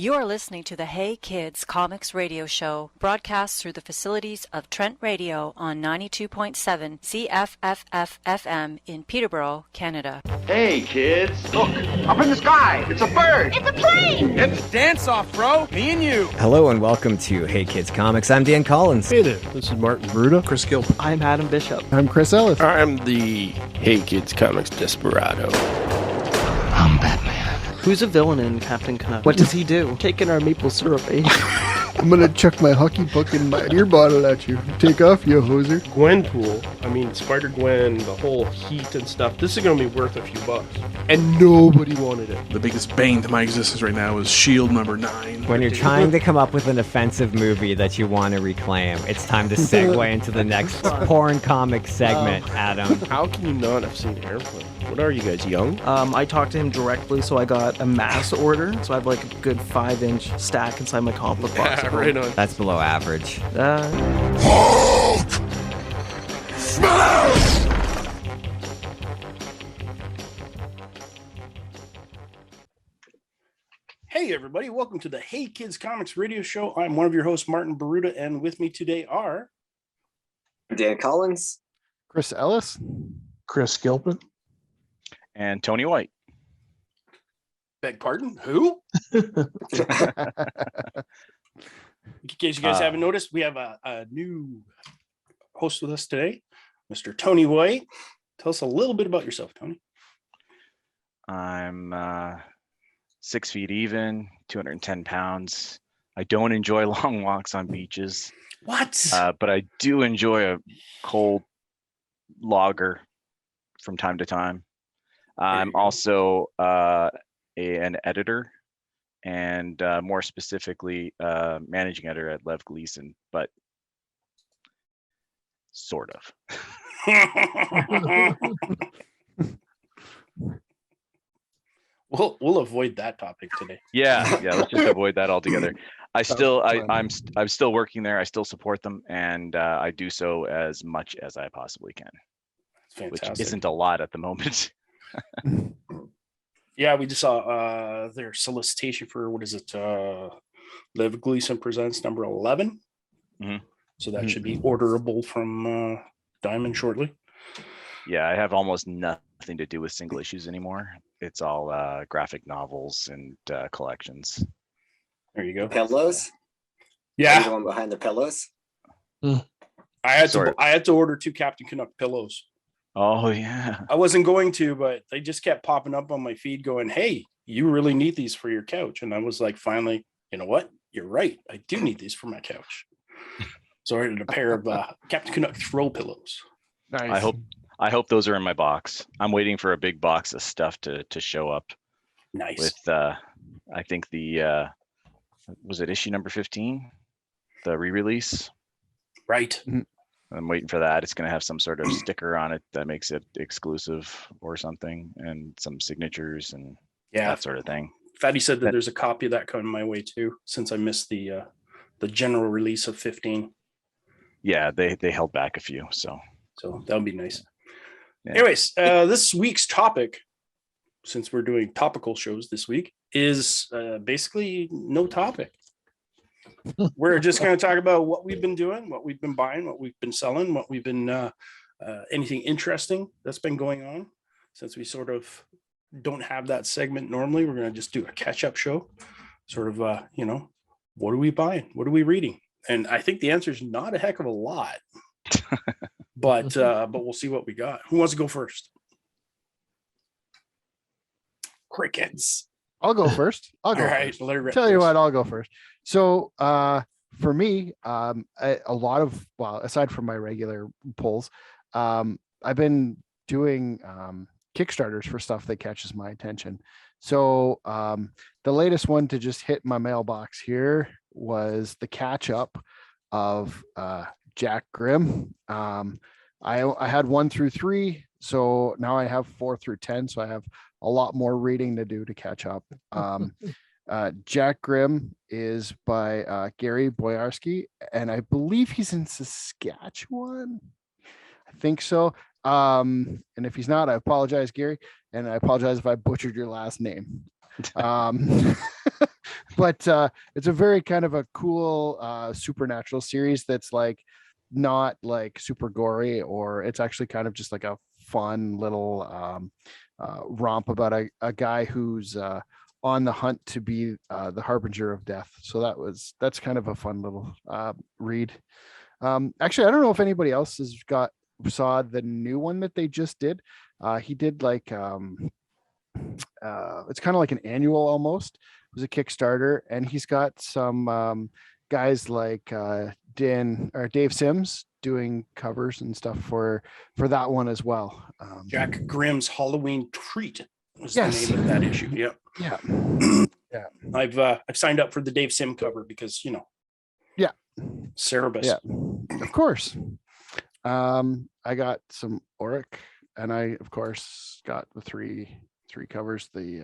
You are listening to the Hey Kids Comics Radio Show, broadcast through the facilities of Trent Radio on 92.7 CFFF-FM in Peterborough, Canada. Hey kids! Look, up in the sky! It's a bird! It's a plane! It's dance-off, bro! Me and you! Hello and welcome to Hey Kids Comics. I'm Dan Collins. Hey there, this is Martin Bruda. Chris Gilpin. I'm Adam Bishop. I'm Chris Elis. I'm the Hey Kids Comics Desperado. I'm Batman. Who's a villain in Captain Canuck? What does he do? Taking our maple syrup, eh? I'm gonna chuck my hockey puck in my beer bottle at you. Take off, you hoser. Gwenpool. I mean, Spider-Gwen, the whole heat and stuff. This is gonna be worth a few bucks. And nobody wanted it. The biggest bane to my existence right now is S.H.I.E.L.D. number 9. When you're trying to come up with an offensive movie that you want to reclaim, it's time to segue into the next porn comic segment, Adam. How can you not have seen Airplane? What are you guys, young? I talked to him directly, so I got a mass order. So I have like a good 5-inch stack inside my comic box. Yeah, right on. That's below average. Hulk! Smash! Hey everybody, welcome to the Hey Kids Comics Radio Show. I'm one of your hosts, Martin Bruda, and with me today are... Dan Collins. Chris Ellis. Chris Gilpin. And Tony White. Beg pardon? Who? In case you guys haven't noticed, we have a new host with us today, Mr. Tony White. Tell us a little bit about yourself, Tony. I'm 6 feet even, 210 pounds. I don't enjoy long walks on beaches. What? But I do enjoy a cold lager from time to time. I'm also an editor, and more specifically, managing editor at Lev Gleason, but sort of. We'll avoid that topic today. Yeah, let's just avoid that altogether. I'm still working there. I still support them, and I do so as much as I possibly can. Fantastic. Which isn't a lot at the moment. Yeah, we just saw their solicitation for, what is it? Lev Gleason Presents number 11. Mm-hmm. So that should be orderable from Diamond shortly. Yeah, I have almost nothing to do with single issues anymore. It's all graphic novels and collections. There you go. Pillows? Yeah. The one behind the pillows? I had to order 2 Captain Canuck pillows. Oh, yeah. I wasn't going to, but they just kept popping up on my feed going, hey, you really need these for your couch. And I was like, finally, you know what? You're right. I do need these for my couch. So I ordered a pair of Captain Canuck throw pillows. Nice. I hope those are in my box. I'm waiting for a big box of stuff to show up. Nice. With, I think was it issue number 15? The re-release? Right. Mm-hmm. I'm waiting for that. It's going to have some sort of sticker on it that makes it exclusive or something, and some signatures and that sort of thing. Fatty said that there's a copy of that coming my way too, since I missed the general release of 15. Yeah, they held back a few, so that would be nice. Yeah. Anyways, this week's topic, since we're doing topical shows this week, is basically no topic. We're just going to talk about what we've been doing, what we've been buying, what we've been selling, what we've been anything interesting that's been going on. Since we sort of don't have that segment normally, we're going to just do a catch-up show. Sort of, what are we buying? What are we reading? And I think the answer is not a heck of a lot, but we'll see what we got. Who wants to go first? Crickets. I'll go first. I'll go first. Tell you what, I'll go first. So for me, a lot of, aside from my regular polls, I've been doing Kickstarters for stuff that catches my attention. So the latest one to just hit my mailbox here was the catch up of Jack Grimm. I had 1 through 3, so now I have 4 through 10. So I have a lot more reading to do to catch up. Jack Grimm is by Gary Boyarsky, and I believe he's in Saskatchewan. I think so. And if he's not, I apologize, Gary, and I apologize if I butchered your last name. But it's a very kind of a cool supernatural series that's like not like super gory, or it's actually kind of just like a fun little romp about a guy who's on the hunt to be the harbinger of death. So that's kind of a fun little read. Actually, I don't know if anybody else saw the new one that they just did. He did like it's kind of like an annual almost. It was a Kickstarter, and he's got some guys like Dave Sims doing covers and stuff for that one as well. Jack Grimm's Halloween Treat was Yes. the name of that issue. Yep. Yeah. Yeah. I've signed up for the Dave Sim cover because Yeah. Cerebus. Yeah. Of course. I got some Auric, and I of course got the three covers, the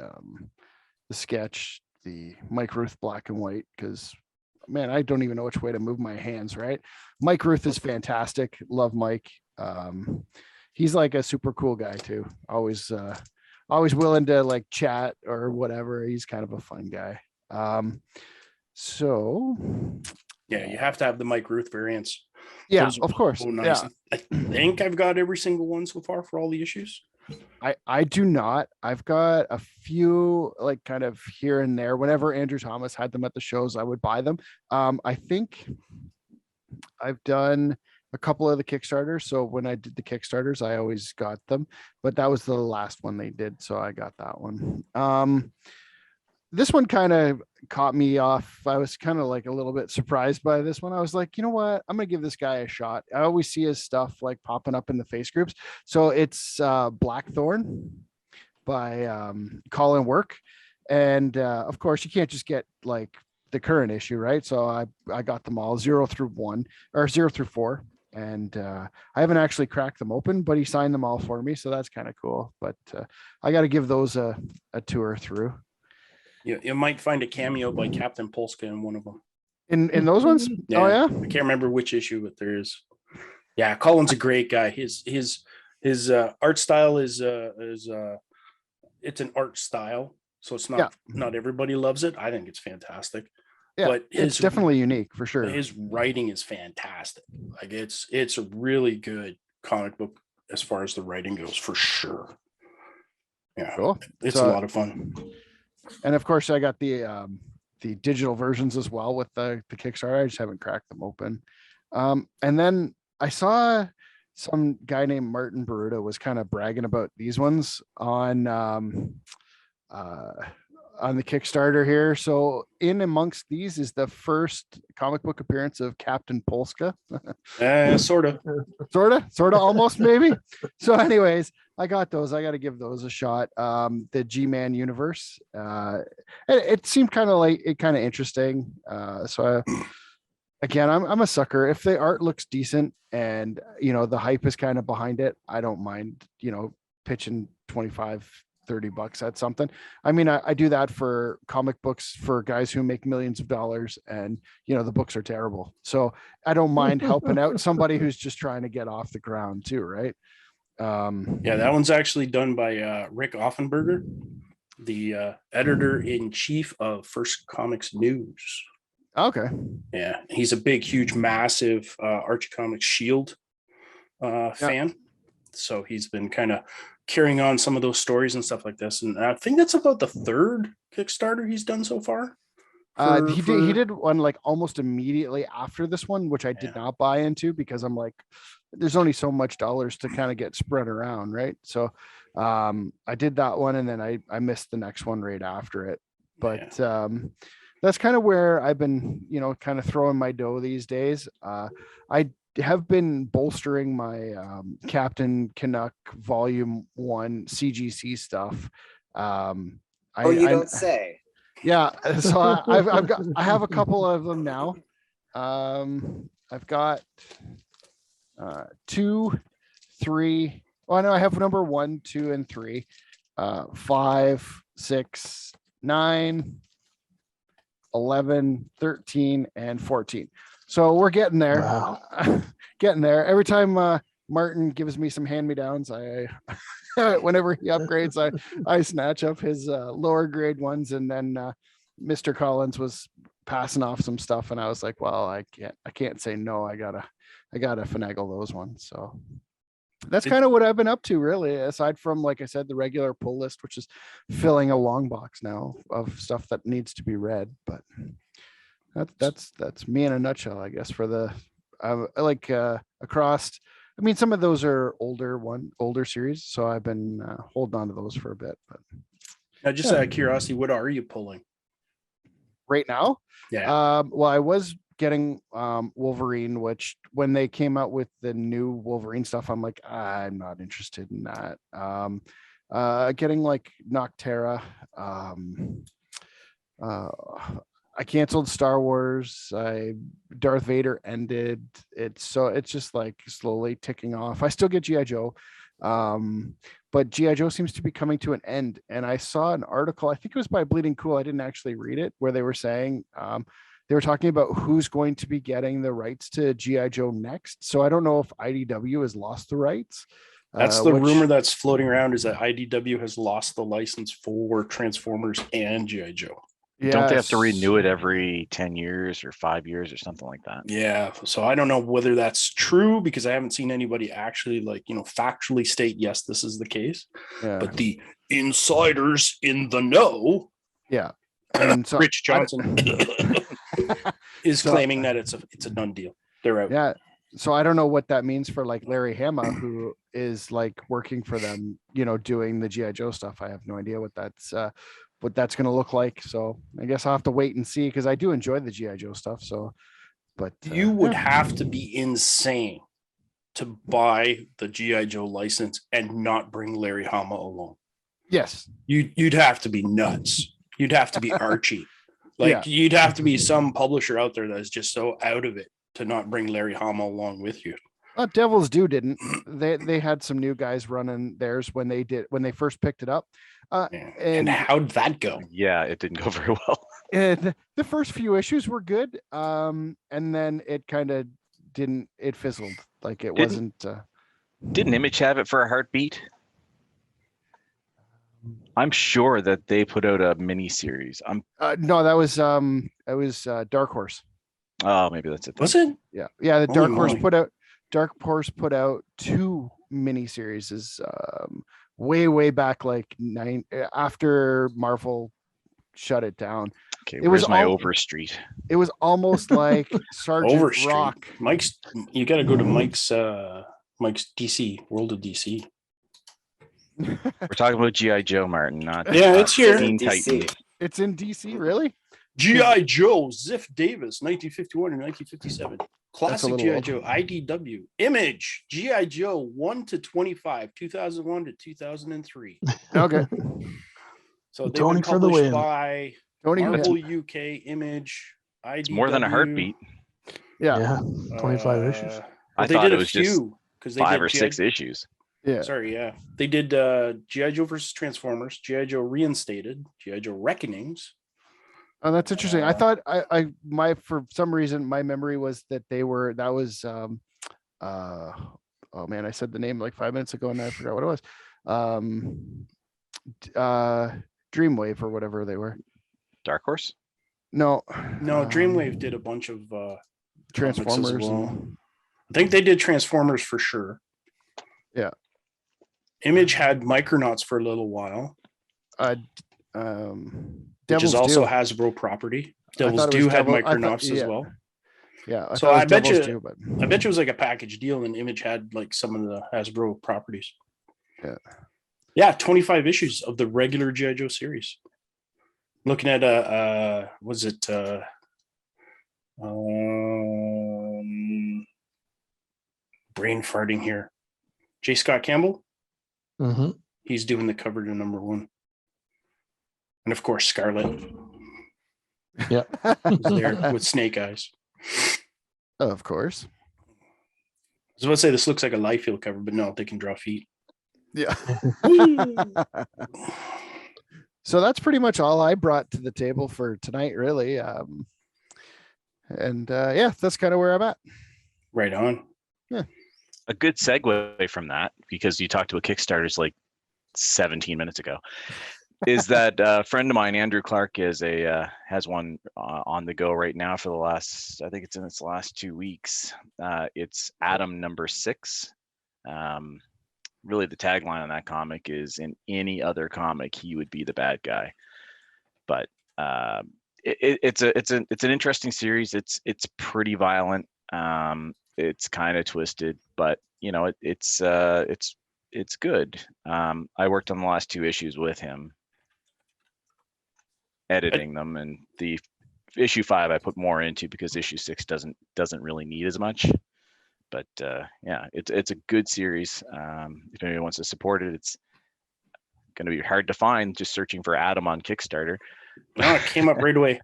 sketch, the Mike Ruth black and white, because man, I don't even know which way to move my hands, right? Mike Ruth is fantastic. Love Mike. He's like a super cool guy too. Always willing to like chat or whatever. He's kind of a fun guy. So yeah, you have to have the Mike Ruth variants. Yeah, Those of course. so nice. Yeah. I think I've got every single one so far for all the issues. I do not. I've got a few like kind of here and there. Whenever Andrew Thomas had them at the shows, I would buy them. I think I've done a couple of the Kickstarters. So when I did the Kickstarters, I always got them, but that was the last one they did. So I got that one. This one kind of caught me off. I was kind of like a little bit surprised by this one. I was like, you know what? I'm going to give this guy a shot. I always see his stuff like popping up in the face groups. So it's Blackthorn by Colin Work. And of course, you can't just get like the current issue, right? So I got them all 0 through 4. And I haven't actually cracked them open, but he signed them all for me. So that's kind of cool. But I got to give those a tour through. You might find a cameo by Captain Polska in one of them. In those ones? Yeah, Oh yeah. I can't remember which issue, but there is. Yeah, Colin's a great guy. His art style is it's an art style, so it's not everybody loves it. I think it's fantastic. Yeah, but it's definitely unique for sure. His writing is fantastic. Like it's a really good comic book as far as the writing goes, for sure. Yeah, cool. It's a lot of fun. And of course, I got the digital versions as well with the Kickstarter. I just haven't cracked them open. And then I saw some guy named Martin Baruta was kind of bragging about these ones on the Kickstarter here. So in amongst these is the first comic book appearance of Captain Polska. Sort of, almost maybe. So anyways, I got those. I got to give those a shot. The G-Man universe. It seemed kind of interesting. Again, I'm a sucker. If the art looks decent and the hype is kind of behind it, I don't mind, pitching $25-30 at something. I mean, I do that for comic books for guys who make millions of dollars, and the books are terrible. So I don't mind helping out somebody who's just trying to get off the ground too, right? Yeah, that one's actually done by Rick Offenberger, the editor-in-chief of First Comics News. Okay. Yeah, he's a big, huge, massive Archie Comics Shield fan. So he's been kind of carrying on some of those stories and stuff like this. And I think that's about the third Kickstarter he's done so far. He did one like almost immediately after this one, which I did not buy into because I'm like, there's only so much dollars to kind of get spread around, right? So I did that one, and then I missed the next one right after it. But that's kind of where I've been, kind of throwing my dough these days. I have been bolstering my Captain Canuck Volume 1 CGC stuff. You don't say. Yeah, so I have a couple of them now. I've got 2, 3. Oh no, I have number 1, 2, and 3, 5, 6, 9, 11, 13, and 14. So we're getting there. Wow. Getting there. Every time Martin gives me some hand-me-downs. I whenever he upgrades, I snatch up his lower grade ones, and then Mr. Collins was passing off some stuff, and I was like, well, I can't say no. I gotta finagle those ones. So that's kind of what I've been up to, really, aside from, like I said, the regular pull list, which is filling a long box now of stuff that needs to be read. But that's me in a nutshell, I guess, for the across. I mean, some of those are older series, so I've been holding on to those for a bit. But now, just out of curiosity, what are you pulling right now? Yeah. Well, I was getting Wolverine, which when they came out with the new Wolverine stuff, I'm like, I'm not interested in that. Getting like Noctera. I canceled Star Wars. Darth Vader ended. It's just like slowly ticking off. I still get G.I. Joe. But G.I. Joe seems to be coming to an end. And I saw an article, I think it was by Bleeding Cool. I didn't actually read it, where they were saying they were talking about who's going to be getting the rights to G.I. Joe next. So I don't know if IDW has lost the rights. That's the rumor that's floating around, is that IDW has lost the license for Transformers and G.I. Joe. Yes. Don't they have to renew it every 10 years or 5 years or something like that? Yeah. So I don't know whether that's true, because I haven't seen anybody actually factually state, yes, this is the case. Yeah. But the insiders in the know. Yeah. And so Rich Johnson is claiming that it's a done deal. They're out. Yeah. So I don't know what that means for like Larry Hama, who is like working for them, doing the G.I. Joe stuff. I have no idea what that's going to look like. So I guess I'll have to wait and see, because I do enjoy the G.I. Joe stuff. So, but you would have to be insane to buy the G.I. Joe license and not bring Larry Hama along. Yes. You'd have to be nuts. You'd have to be Archie. You'd have to be some publisher out there that's just so out of it to not bring Larry Hama along with you. Devil's Due didn't. They had some new guys running theirs when they first picked it up. And how'd that go? Yeah, it didn't go very well. The first few issues were good, and then it kind of didn't. It fizzled. Like it wasn't. Didn't Image have it for a heartbeat? I'm sure that they put out a mini series. No, that was Dark Horse. Oh, maybe that's it. Was it? Yeah. The Dark Horse put out 2 mini series way back, like after Marvel shut it down. Okay, where's my Overstreet? It was almost like Sergeant Overstreet. Rock. You got to go to Mike's DC, World of DC. We're talking about G.I. Joe, Martin, not it's here. Teen Titans. It's in DC, really? G.I. Joe, Ziff Davis, 1951 and 1957. Classic G.I. Joe, IDW. Image, G.I. Joe 1 to 25, 2001 to 2003. Okay. So they've been published by Marvel UK, Image, IDW. It's more than a heartbeat. Yeah. 25 issues. I thought it was just 5 or 6 issues. Yeah. Sorry, yeah. They did G.I. Joe versus Transformers, G.I. Joe Reinstated, G.I. Joe Reckonings. Oh, that's interesting. I thought for some reason my memory was that oh man, I said the name like 5 minutes ago and I forgot what it was. Dreamwave or whatever they were. Dark Horse? No, Dreamwave did a bunch of Transformers. I think they did Transformers for sure. Yeah. Image had Micronauts for a little while. Which is also Hasbro property. Devil's Due had Micronauts as well. Yeah. So I bet you it was like a package deal, and Image had like some of the Hasbro properties. Yeah. Yeah, 25 issues of the regular G.I. Joe series. Looking at was it brain farting here. J. Scott Campbell. Mm-hmm. He's doing the cover to number 1. And of course, Scarlet. Yeah. There with snake eyes. Of course. I was about to say this looks like a Liefeld cover, but no, they can draw feet. Yeah. So that's pretty much all I brought to the table for tonight, really. And that's kind of where I'm at. Right on. Yeah. a good segue from that, because you talked about Kickstarters like 17 minutes ago, is that a friend of mine, Andrew Clark, has one on the go right now for the last, I think it's in its last 2 weeks. It's Adam #6. Really, the tagline on that comic is, in any other comic, he would be the bad guy. But it's an interesting series. It's pretty violent. It's kind of twisted, but it's good. I worked on the last 2 issues with him, editing them, and the issue 5 I put more into because issue 6 doesn't really need as much. But yeah, it's a good series. If anybody wants to support it, it's going to be hard to find just searching for Adam on Kickstarter. No, it came up right away.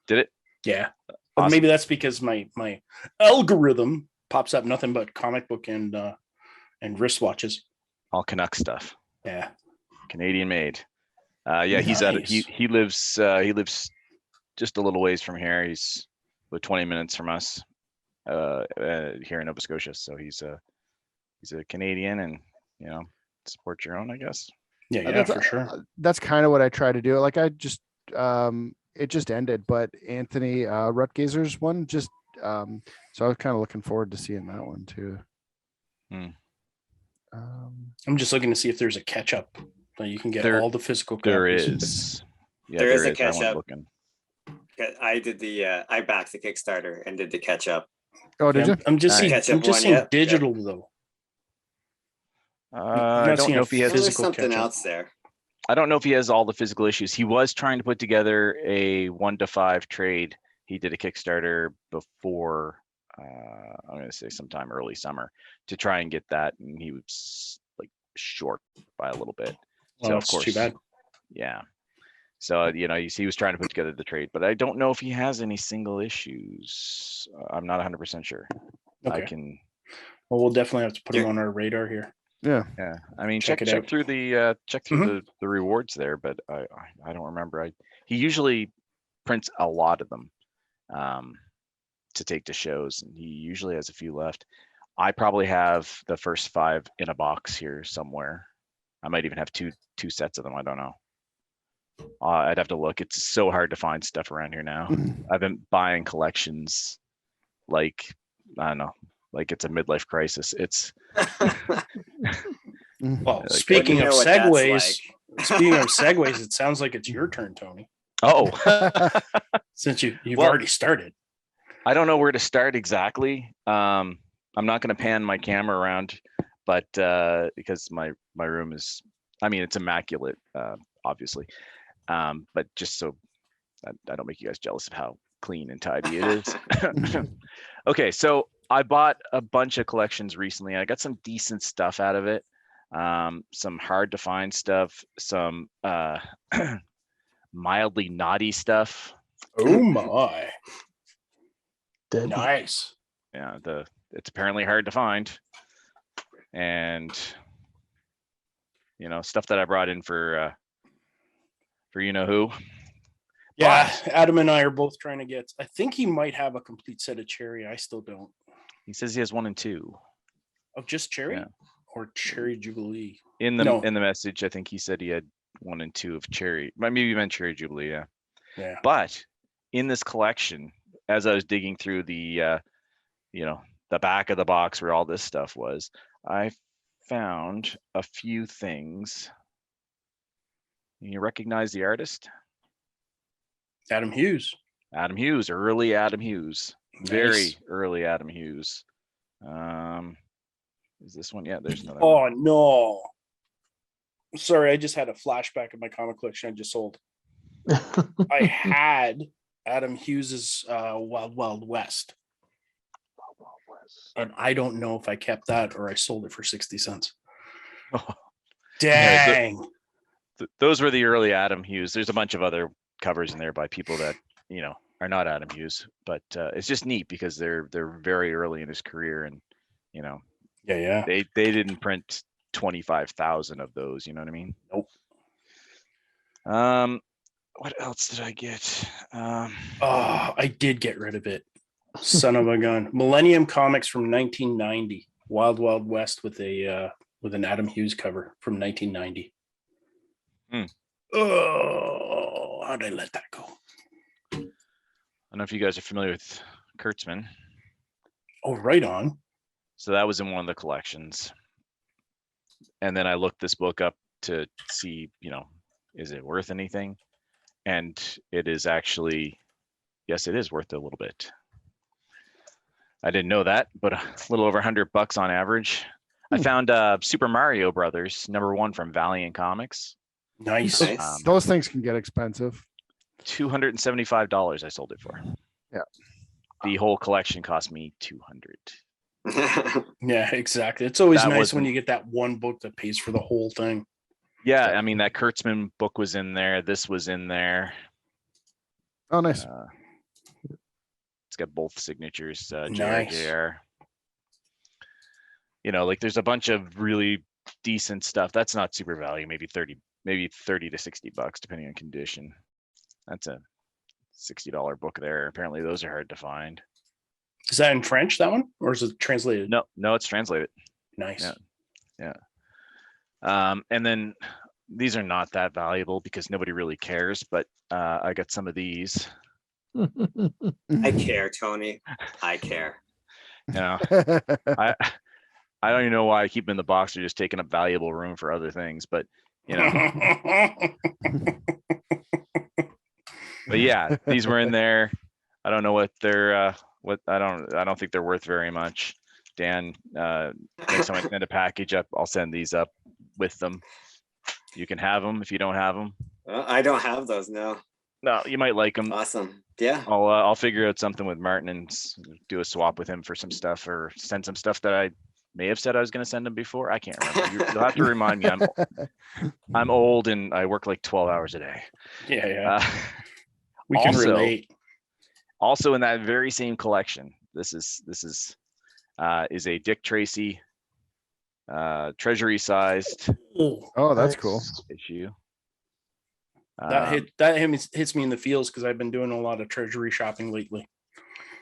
Did it? Yeah. Awesome. But maybe that's because my algorithm pops up nothing but comic book and wristwatches. All Canuck stuff. Yeah. Canadian made. Yeah, he's Nice. he lives just a little ways from here. He's about 20 minutes from us here in Nova Scotia. So he's a Canadian, and support your own, I guess. Yeah, for sure. That's kind of what I try to do. Like I just it just ended, but Anthony Rutgazer's one just so I was kind of looking forward to seeing that one too. I'm just looking to see if there's a catch up that you can get all the physical copies. There is. Yeah, there is a catch I went up. looking. I did I backed the Kickstarter and did the catch up. Oh, did you? I'm just seeing digital though. I don't know if he has there's something else there. I don't know if he has all the physical issues. He was trying to put together a 1-to-5 trade. He did a Kickstarter before, I'm going to say sometime early summer, to try and get that, and he was like short by a little bit. So of course, too bad. Yeah. So he was trying to put together the trade, but I don't know if he has any single issues. I'm not 100% sure. Okay. Well, we'll definitely have to put him on our radar here. Yeah. I mean, check through the the rewards there, but I don't remember. He usually prints a lot of them to take to shows, and he usually has a few left. I probably have the first 5 in a box here somewhere. I might even have two sets of them. I don't know. I'd have to look. It's so hard to find stuff around here now. I've been buying collections like, I don't know, like it's a midlife crisis. It's well, speaking of segues, it sounds like it's your turn, Tony. Oh, since you've already started. I don't know where to start exactly. I'm not going to pan my camera around, but because my room is, it's immaculate, obviously. But just so I don't make you guys jealous of how clean and tidy it is. Okay, so I bought a bunch of collections recently. I got some decent stuff out of it. Some hard to find stuff, some mildly naughty stuff. Oh my. Debbie. Nice. Yeah, it's apparently hard to find. And stuff that I brought in for who. Yeah, Adam and I are both trying to get. I think he might have a complete set of Cherry. I still don't. He says he has 1 and 2. Of just Cherry, or Cherry Jubilee. In the message, I think he said he had 1 and 2 of Cherry. Maybe you meant Cherry Jubilee, yeah. Yeah. But in this collection, as I was digging through the back of the box where all this stuff was, I found a few things. You recognize the artist? Adam Hughes. Early Adam Hughes. Nice. Very early Adam Hughes. Is this one? Yeah, there's another one. No. Sorry, I just had a flashback of my comic collection I just sold. I had Adam Hughes's Wild Wild West. And I don't know if I kept that or I sold it for 60 cents. Oh. Dang. Yeah, those were the early Adam Hughes. There's a bunch of other covers in there by people that are not Adam Hughes, but it's just neat because they're very early in his career, and they didn't print 25,000 of those. You know what I mean? Nope. What else did I get? I did get rid of it. Son of a gun. Millennium Comics from 1990. Wild Wild West with an Adam Hughes cover from 1990. Oh, how did I let that go? I don't know if you guys are familiar with Kurtzman. Oh, right on. So that was in one of the collections. And then I looked this book up to see, is it worth anything? And it is actually, yes, it is worth a little bit. I didn't know that, but a little over $100 on average. I found Super Mario Brothers #1 from Valiant Comics. Nice. Those things can get expensive. $275 I sold it for. Yeah. The whole collection cost me $200. Yeah, exactly. It's always nice when you get that one book that pays for the whole thing. Yeah, I mean, that Kurtzman book was in there. This was in there. Oh, nice. It's got both signatures. Nice. JR. Like there's a bunch of really decent stuff. That's not super value. Maybe 30 to $60, depending on condition. That's a $60 book there. Apparently, those are hard to find. Is that in French, that one, or is it translated? No, it's translated. Nice. Yeah. And then these are not that valuable because nobody really cares. But I got some of these. I care, Tony. I care. I don't even know why I keep them in the box. They're just taking up valuable room for other things. But but yeah, these were in there. I don't know what they're. I don't think they're worth very much. Dan, next time I send a package up, I'll send these up with them. You can have them if you don't have them. I don't have those. No, you might like them. Awesome. Yeah. I'll figure out something with Martin and do a swap with him for some stuff, or send some stuff that I may have said I was going to send him before. I can't remember. You'll have to remind me. I'm old and I work like 12 hours a day. Yeah. We can relate. Also in that very same collection, this is a Dick Tracy Treasury sized. Oh, that's cool. Issue. That hits me in the feels because I've been doing a lot of Treasury shopping lately.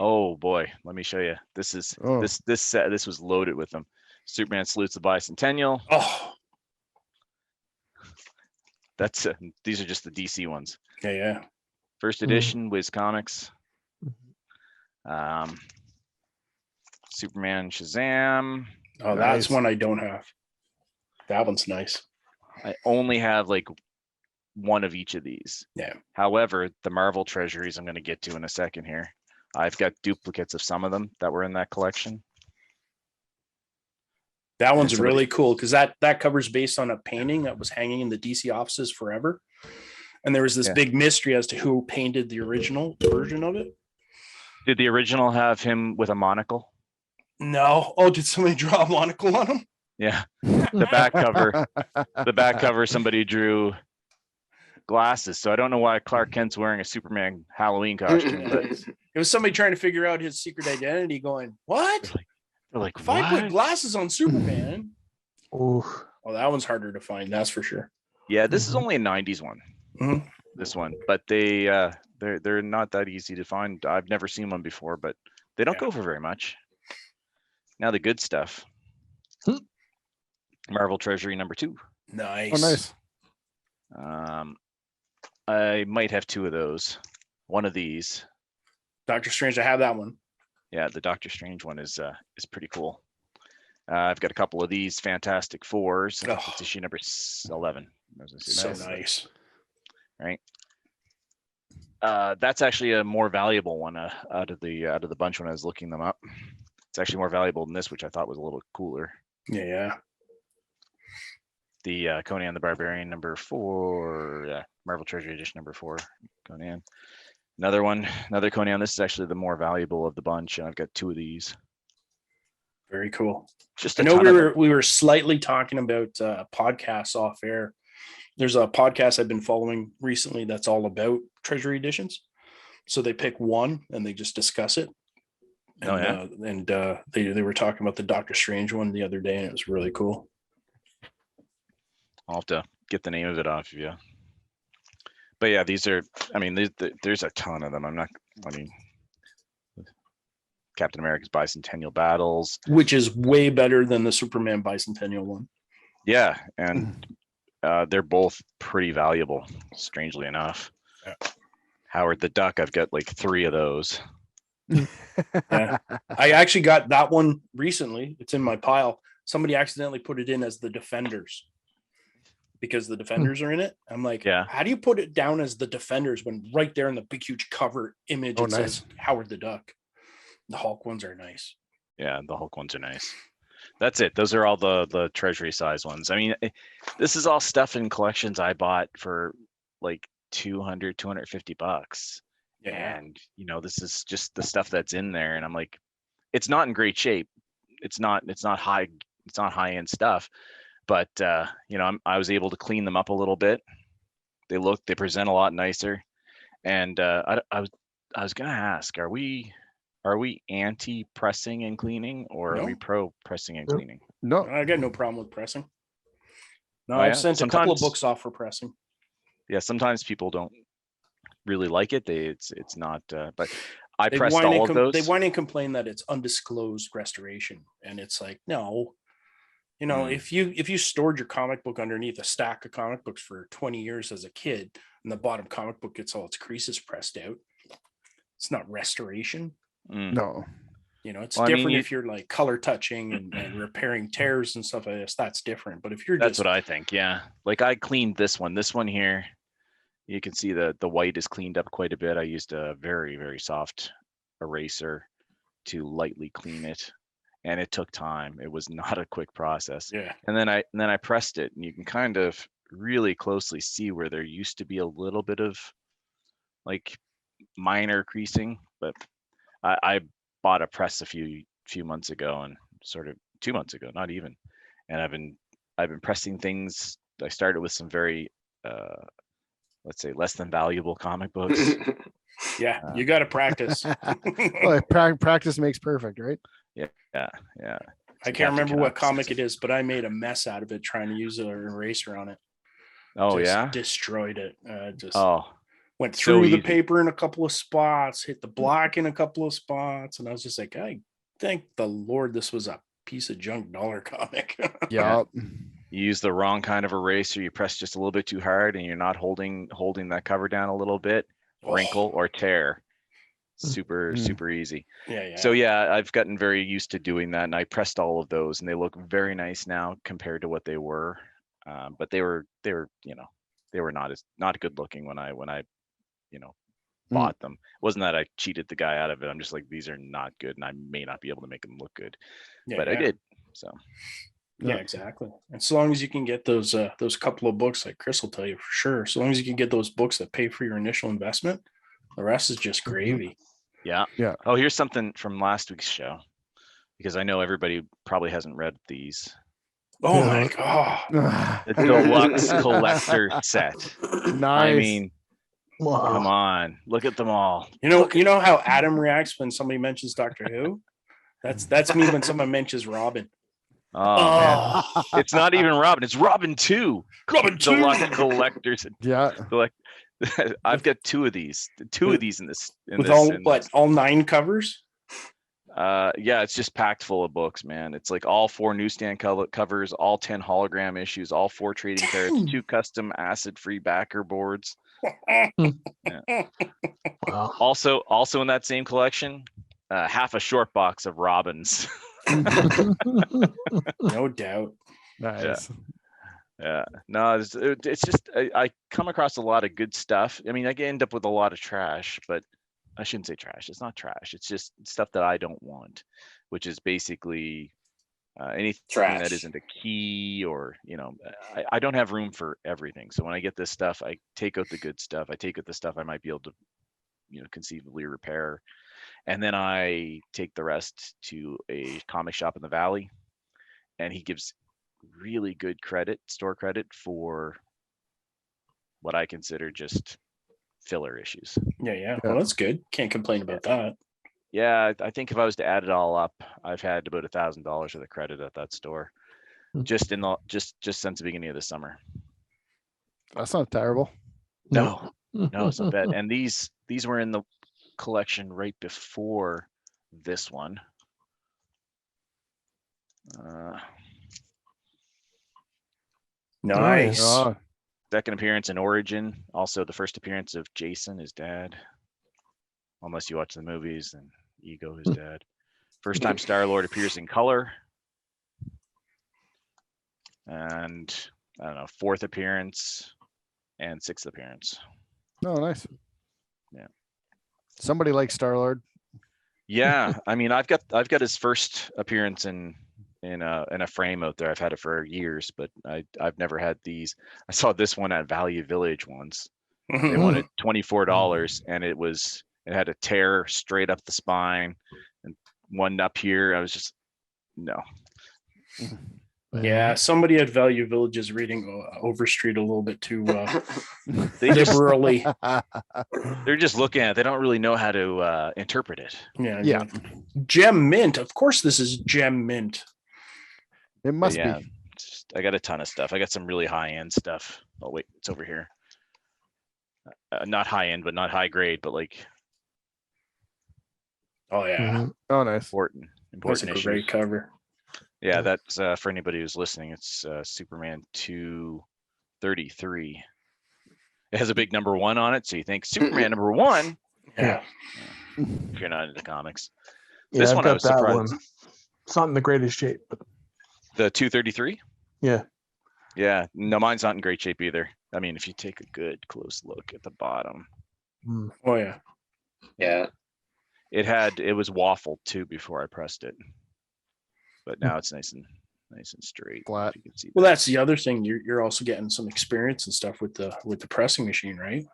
Oh boy, let me show you. This is this set. This was loaded with them. Superman salutes the bicentennial. Oh, that's these are just the DC ones. Yeah. First edition, Wiz Comics. Superman Shazam. Oh, that's one I don't have. That one's nice. I only have like one of each of these. Yeah. However, the Marvel Treasuries I'm going to get to in a second here. I've got duplicates of some of them that were in that collection. That one's really cool because that cover's based on a painting that was hanging in the DC offices forever. And there was this big mystery as to who painted the original version of it. Did the original have him with a monocle? No. Oh, did somebody draw a monocle on him? Yeah. The back cover, somebody drew glasses. So I don't know why Clark Kent's wearing a Superman Halloween costume. But it was somebody trying to figure out his secret identity going, what? They're like, if I put glasses on Superman. Oh, that one's harder to find. That's for sure. Yeah, this is only a 90s one. Mm-hmm. This one, but they're not that easy to find. I've never seen one before, but they don't go for very much. Now the good stuff. Marvel Treasury #2. Nice. Oh, nice. I might have two of those. One of these. Doctor Strange. I have that one. Yeah, the Doctor Strange one is pretty cool. I've got a couple of these Fantastic Fours. It's issue number 11. So nice. Right. That's actually a more valuable one out of the bunch when I was looking them up. It's actually more valuable than this, which I thought was a little cooler. Yeah. The Conan the Barbarian #4, Marvel Treasury Edition #4, Conan. Another Conan. This is actually the more valuable of the bunch, and I've got two of these. Very cool. Just I know we were slightly talking about podcasts off air. There's a podcast I've been following recently that's all about Treasury editions. So they pick one and they just discuss it. And, they were talking about the Doctor Strange one the other day, and it was really cool. I'll have to get the name of it off of you. But yeah, these are. I mean, there's a ton of them. Captain America's Bicentennial Battles, which is way better than the Superman Bicentennial one. Yeah, and they're both pretty valuable, strangely enough. Yeah. Howard the Duck, I've got like 3 of those. Yeah. I actually got that one recently. It's in my pile. Somebody accidentally put it in as the Defenders because the Defenders are in it. I'm like, how do you put it down as the Defenders when right there in the big, huge cover image it says Howard the Duck? The Hulk ones are nice. Yeah, the Hulk ones are nice. That's it. Those are all the Treasury size ones. I mean, this is all stuff in collections I bought for like $250. Yeah. And this is just the stuff that's in there, and I'm like, it's not in great shape. It's not high end stuff, but I was able to clean them up a little bit. They present a lot nicer. And I was gonna ask, are we anti pressing and cleaning, or are we pro pressing and cleaning? No, I got no problem with pressing. No, I've sent a couple of books off for pressing. Yeah, sometimes people don't really like it. It's not, but I pressed all of those. They whine and complain that it's undisclosed restoration, and it's like, no, if you stored your comic book underneath a stack of comic books for 20 years as a kid, and the bottom comic book gets all its creases pressed out, it's not restoration. No. It's different if you're like color touching and repairing tears and stuff like this. That's different. But if you're that's what I think. Yeah. Like I cleaned this one here. You can see the white is cleaned up quite a bit. I used a very, very soft eraser to lightly clean it. And it took time. It was not a quick process. Yeah. And then I pressed it, and you can kind of really closely see where there used to be a little bit of like minor creasing, but I bought a press a few months ago, and sort of 2 months ago, not even. And I've been pressing things. I started with some very let's say less than valuable comic books. Yeah, you got to practice. Well, practice makes perfect, right? Yeah. I can't remember what comic it is, but I made a mess out of it trying to use an eraser on it. Oh, just destroyed it. Went so through the easy. paper in a couple of spots, hit the block in a couple of spots, and I was just like, I thank the Lord this was a piece of junk dollar comic. Yeah. You use the wrong kind of eraser. You press just a little bit too hard, and you're not holding that cover down a little bit. Wrinkle or tear. Super easy. Yeah. So yeah, I've gotten very used to doing that, and I pressed all of those, and they look very nice now compared to what they were. But they were not good looking when I bought them. It wasn't that I cheated the guy out of it. I'm just like, these are not good, and I may not be able to make them look good. But I did. So yeah, exactly. And so long as you can get those couple of books, like Chris will tell you for sure, so long as you can get those books that pay for your initial investment, the rest is just gravy. Yeah. Oh, here's something from last week's show, because I know everybody probably hasn't read these. Oh my God. The Deluxe Collector Set. Nice. I mean, come on, look at them all. You know how Adam reacts when somebody mentions Doctor Who? That's me when someone mentions Robin. Oh. Man. It's not even Robin. It's Robin 2. Deluxe Collectors. Yeah. I've got 2 of these. 2 of these in this. All 9 covers? Yeah, it's just packed full of books, man. It's like all 4 newsstand covers, all 10 hologram issues, all 4 trading cards, 2 custom acid-free backer boards. Yeah. Wow. Also in that same collection, half a short box of Robins. No doubt. Nice. Yeah. No, it's just I come across a lot of good stuff. I mean, I end up with a lot of trash, but I shouldn't say trash. It's not trash. It's just stuff that I don't want, which is basically anything trash that isn't a key, or I don't have room for everything. So when I get this stuff, I take out the good stuff. I take out the stuff I might be able to conceivably repair, and then I take the rest to a comic shop in the valley, and he gives really good store credit for what I consider just filler issues. Yeah. Well, that's good. Can't complain about that. Yeah, I think if I was to add it all up, I've had about $1,000 worth of credit at that store, just since the beginning of the summer. That's not terrible. No, it's not bad. And these were in the collection right before this one. Nice. Second appearance in Origin. Also the first appearance of Jason, his dad. Unless you watch the movies, then Ego, his dad. First time Star-Lord appears in color. And I don't know, fourth appearance and sixth appearance. Oh, nice. Yeah. Somebody likes Star-Lord. Yeah, I mean, I've got his first appearance in a frame out there. I've had it for years, but I've never had these. I saw this one at Value Village once. They wanted $24, and it had a tear straight up the spine and one up here. I was just no. Yeah, somebody at Value Village is reading Overstreet a little bit too liberally. liberally. They're just looking at it. They don't really know how to interpret it. Yeah. Gem Mint. Of course, this is Gem Mint. It must be. I got a ton of stuff. I got some really high-end stuff. Oh, wait, it's over here. Not high-end, but not high grade, but like. Oh, yeah. Oh, nice. Important That's a issues. great cover. Yeah, that's for anybody who's listening. It's Superman 233. It has a big number 1 on it, so you think Superman number 1. Yeah. If you're not into comics, Yeah, this I've one I got was that surprised. one. It's not in the greatest shape, but The 233. yeah. Yeah, no, mine's not in great shape either. I mean, if you take a good close look at the bottom. Oh yeah. Yeah. It was waffled too before I pressed it. But now it's nice and straight. Flat. You can see Well, that's the other thing. You're also getting some experience and stuff with the pressing machine, right?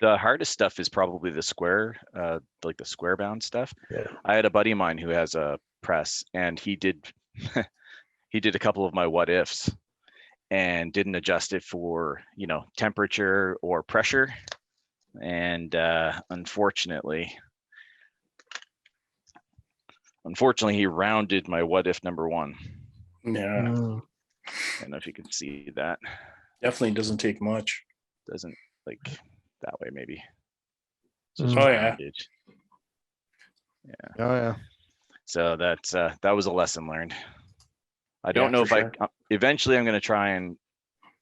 The hardest stuff is probably the square, like the square bound stuff. Yeah. I had a buddy of mine who has a press, and he did he did a couple of my what ifs and didn't adjust it for, temperature or pressure. And unfortunately, he rounded my what if number 1. Yeah. I don't know if you can see that. Definitely doesn't take much. Doesn't like that way, maybe. Oh yeah. Rounded. Yeah. Oh yeah. So that was a lesson learned. I don't know if sure. eventually I'm going to try and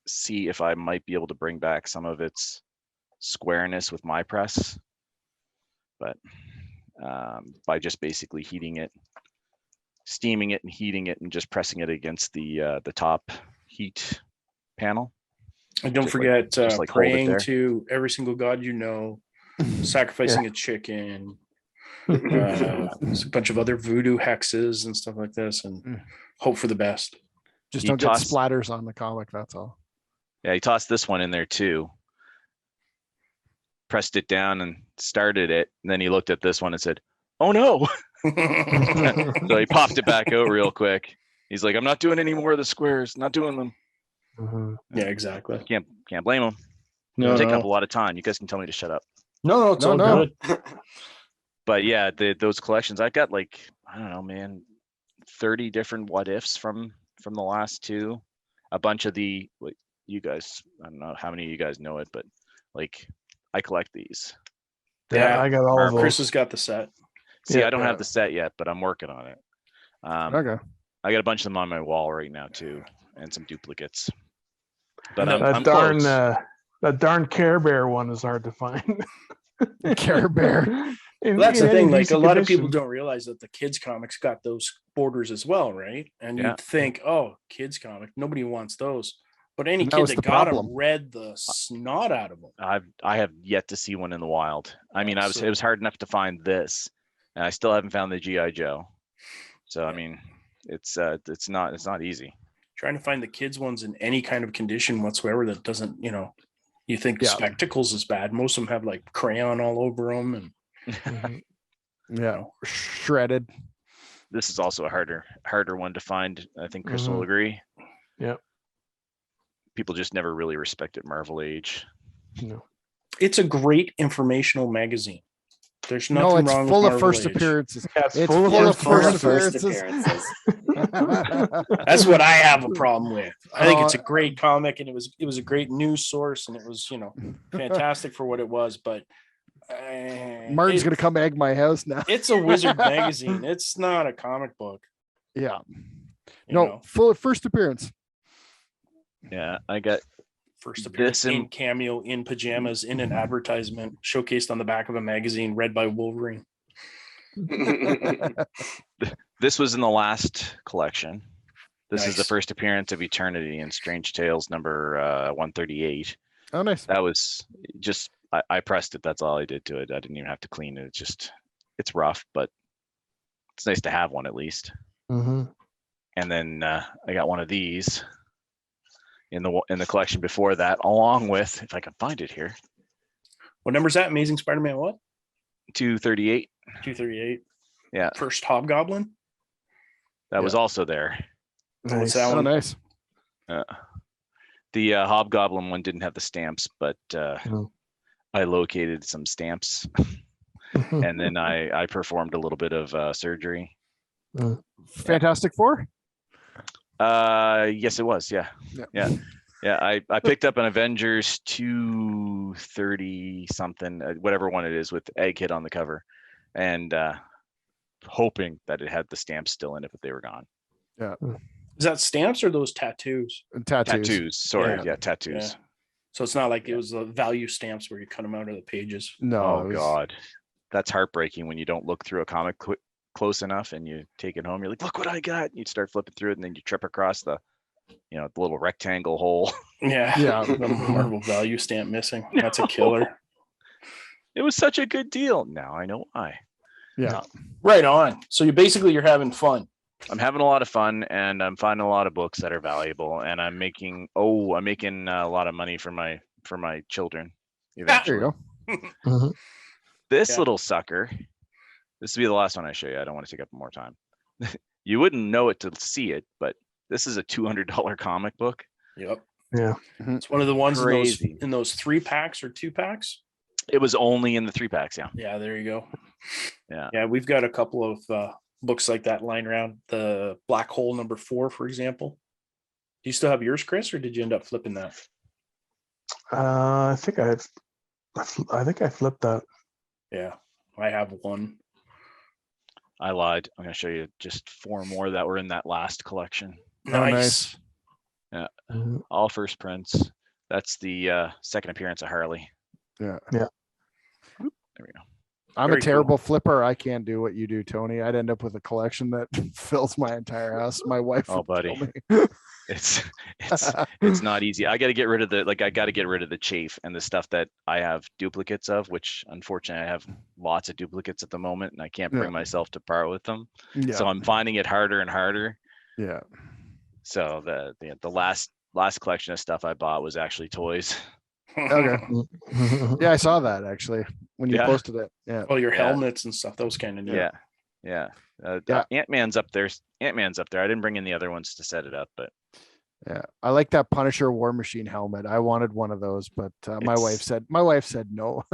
see if I might be able to bring back some of its squareness with my press, but by just basically heating it, steaming it and heating it and just pressing it against the top heat panel. And don't Just forget hold it praying there. to every single god you know, sacrificing a chicken, there's a bunch of other voodoo hexes and stuff like this, and hope for the best. Just He don't get tossed- splatters on the comic. That's all. Yeah, he tossed this one in there too. Pressed it down and started it. And then he looked at this one and said, "Oh no." So he popped it back out real quick. He's like, "I'm not doing any more of the squares, not doing them." Yeah, exactly. Can't blame him. No, Take no. up a lot of time. You guys can tell me to shut up. No, it's all good. But yeah, those collections, I got like, I don't know, man, 30 different what ifs from the last 2. A bunch of you guys, I don't know how many of you guys know it, but like I collect these. Yeah, I got all of those. Chris has got the set. See, Yeah, I don't yeah. have the set yet, but I'm working on it. Okay. I got a bunch of them on my wall right now too, and some duplicates. But that I'm darn close. that darn Care Bear one is hard to find. Care Bear. Well, that's the thing. Like a lot of people condition. don't realize that the kids comics got those borders as well, right? And Yeah. you'd think, oh, kids comic, nobody wants those. But any And that kid was that the got problem. them read the snot out of them. I have yet to see one in the wild. I mean, So- it was hard enough to find this, and I still haven't found the GI Joe. So I mean, it's not easy. Trying to find the kids ones in any kind of condition whatsoever that doesn't, you think Yeah. spectacles is bad. Most of them have like crayon all over them, and Yeah. Shredded. This is also a harder one to find. I think Chris will agree. Yeah. People just never really respected Marvel Age. No. it's a great informational magazine. There's No, nothing it's wrong full with of Marvel first Age. appearances. Yeah, It's full of first appearances. That's what I have a problem with. I think it's a great comic, and it was a great news source, and it was fantastic for what it was. But Martin's gonna come egg my house now. It's a wizard magazine. It's not a comic book. Yeah. You know. First appearance. Yeah, I got first appearance in cameo, in pajamas, in an advertisement, showcased on the back of a magazine, read by Wolverine. This was in the last collection. This is the first appearance of Eternity in Strange Tales number 138. Oh, nice. That was just, I pressed it. That's all I did to it. I didn't even have to clean it. It's rough, but it's nice to have one at least. Mm-hmm. And then I got one of these in the collection before that, along with, if I can find it here. What number is that? Amazing Spider-Man what? 238. 238. Yeah. First Hobgoblin. That was also there. Nice. Oh, nice. The Hobgoblin one didn't have the stamps, but I located some stamps, and then I performed a little bit of surgery. Fantastic Four? Yes, it was. Yeah. I picked up an Avengers 230 something, whatever one it is, with Egghead on the cover, and hoping that it had the stamps still in it, but they were gone. Yeah. Is that stamps or those tattoos? Tattoos. Sorry. Yeah, tattoos. Yeah. So it's not like it was the value stamps where you cut them out of the pages. No. Oh God, that's heartbreaking when you don't look through a comic close enough and you take it home. You're like, look what I got. You start flipping through it, and then you trip across the little rectangle hole. Yeah. The Marvel value stamp missing. That's a killer. It was such a good deal. Now I know why. Yeah. Right on. So you're having fun. I'm having a lot of fun, and I'm finding a lot of books that are valuable, and I'm making a lot of money for my children eventually. There you go. This little sucker, this will be the last one I show you. I don't want to take up more time. You wouldn't know it to see it, but this is a $200 comic book. Yep. Yeah. It's one of the ones in those 3-packs or 2-packs. It was only in the 3-packs. Yeah. Yeah. There you go. Yeah. We've got a couple of books like that lying around. The Black Hole number 4, for example. Do you still have yours, Chris, or did you end up flipping that? I think I flipped that. Yeah, I have one. I lied. I'm going to show you just 4 more that were in that last collection. Nice. Yeah. All first prints. That's the second appearance of Harley. Yeah. There we go. I'm a terrible flipper. I can't do what you do, Tony. I'd end up with a collection that fills my entire house. My wife. Oh, buddy. It's not easy. I got to get rid of the chafe and the stuff that I have duplicates of, which unfortunately I have lots of duplicates at the moment, and I can't bring myself to part with them. Yeah. So I'm finding it harder and harder. Yeah. So the last collection of stuff I bought was actually toys. Okay. Yeah, I saw that actually when you posted it. Yeah. Oh, your helmets and stuff. That was kind of neat. Yeah. Ant-Man's up there. I didn't bring in the other ones to set it up, but yeah, I like that Punisher War Machine helmet. I wanted one of those, but my wife said no.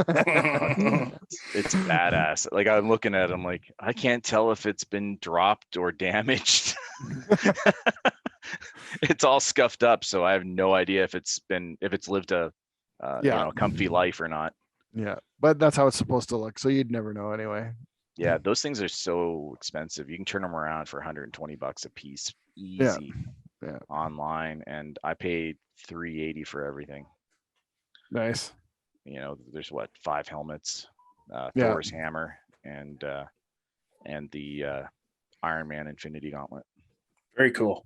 It's badass. Like, I'm looking at it, I'm like, I can't tell if it's been dropped or damaged. It's all scuffed up, so I have no idea if it's lived a comfy life or not. Yeah, but that's how it's supposed to look, so you'd never know anyway. Yeah, those things are so expensive. You can turn them around for $120 a piece, easy. Yeah. Online, and I paid $380 for everything. Nice. There's 5 helmets, Thor's hammer, and the Iron Man Infinity Gauntlet. Very cool.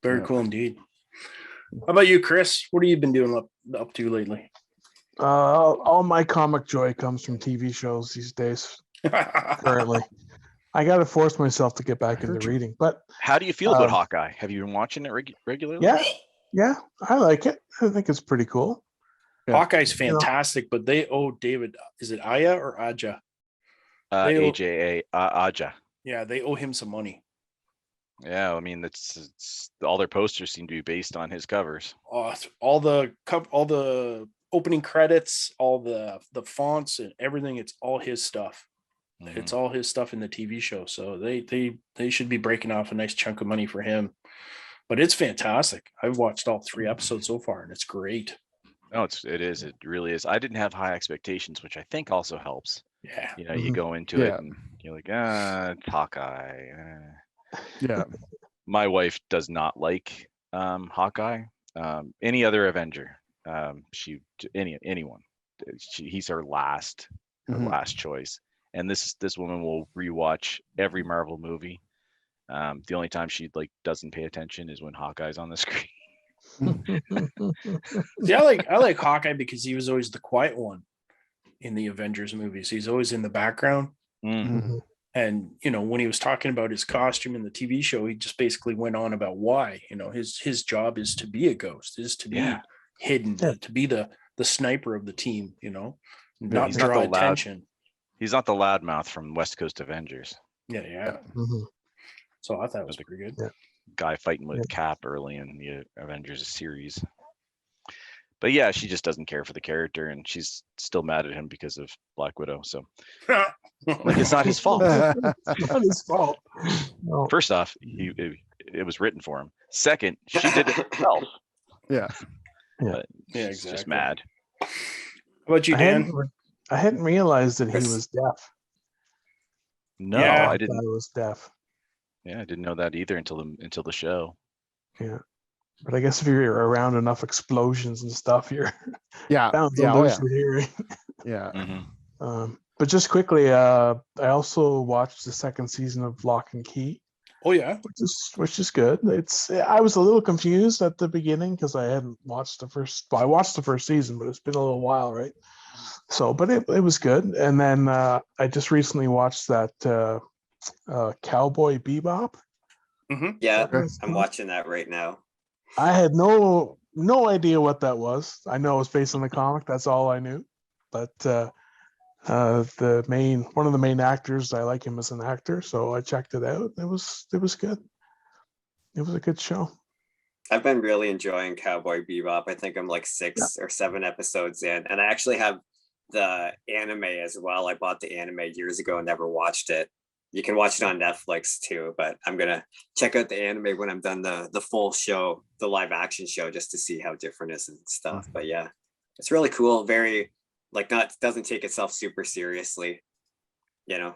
Very cool indeed. How about you, Chris? What have you been doing up to lately? All my comic joy comes from TV shows these days. Currently, I got to force myself to get back into reading. But how do you feel about Hawkeye? Have you been watching it regularly? Yeah, I like it. I think it's pretty cool. Hawkeye's fantastic, but they owe David. Is it Aya or Aja? Aja. Yeah, they owe him some money. Yeah, I mean, it's all their posters seem to be based on his covers. All the opening credits, all the fonts and everything. It's all his stuff. Mm-hmm. It's all his stuff in the TV show. So they should be breaking off a nice chunk of money for him. But it's fantastic. I've watched all 3 episodes so far, and it's great. No, it really is. I didn't have high expectations, which I think also helps. Yeah. You know, you go into it and you're like, it's Hawkeye. Yeah. My wife does not like Hawkeye. Any other Avenger, anyone. He's her last choice. And this woman will rewatch every Marvel movie. The only time she doesn't pay attention is when Hawkeye's on the screen. See, I like Hawkeye because he was always the quiet one in the Avengers movies. He's always in the background. And when he was talking about his costume in the TV show, he just basically went on about why. His job is to be a ghost, is to be hidden, to be the sniper of the team. Not draw attention. He's not the loudmouth from West Coast Avengers. Yeah. So I thought it was pretty good. Yeah. Guy fighting with Cap early in the Avengers series. But yeah, she just doesn't care for the character, and she's still mad at him because of Black Widow. So it's not his fault. It's not his fault. No. First off, it was written for him. Second, she did it herself. Yeah. But yeah, she's exactly. just mad. How about you, Dan? I hadn't realized that he was deaf. No, I I didn't. thought he was deaf. Yeah, I didn't know that either until the show. Yeah. But I guess if you're around enough explosions and stuff, you're bound to lose your hearing. Yeah. But just quickly, I also watched the second season of Lock and Key. Oh yeah, which is good. I was a little confused at the beginning because I hadn't watched the first. Well, I watched the first season, but it's been a little while, right? So, but it was good. And then I just recently watched that Cowboy Bebop. Yeah, I'm watching that right now. I had no idea what that was. I know it was based on the comic. That's all I knew. But one of the main actors, I like him as an actor, so I checked it out. It was good. It was a good show. I've been really enjoying Cowboy Bebop. I think I'm like 6 or 7 episodes in, and I actually have the anime as well. I bought the anime years ago and never watched it. You can watch it on Netflix too, but I'm gonna check out the anime when I'm done the full show, the live action show, just to see how different it is and stuff. But yeah, it's really cool. Very doesn't take itself super seriously, Yeah.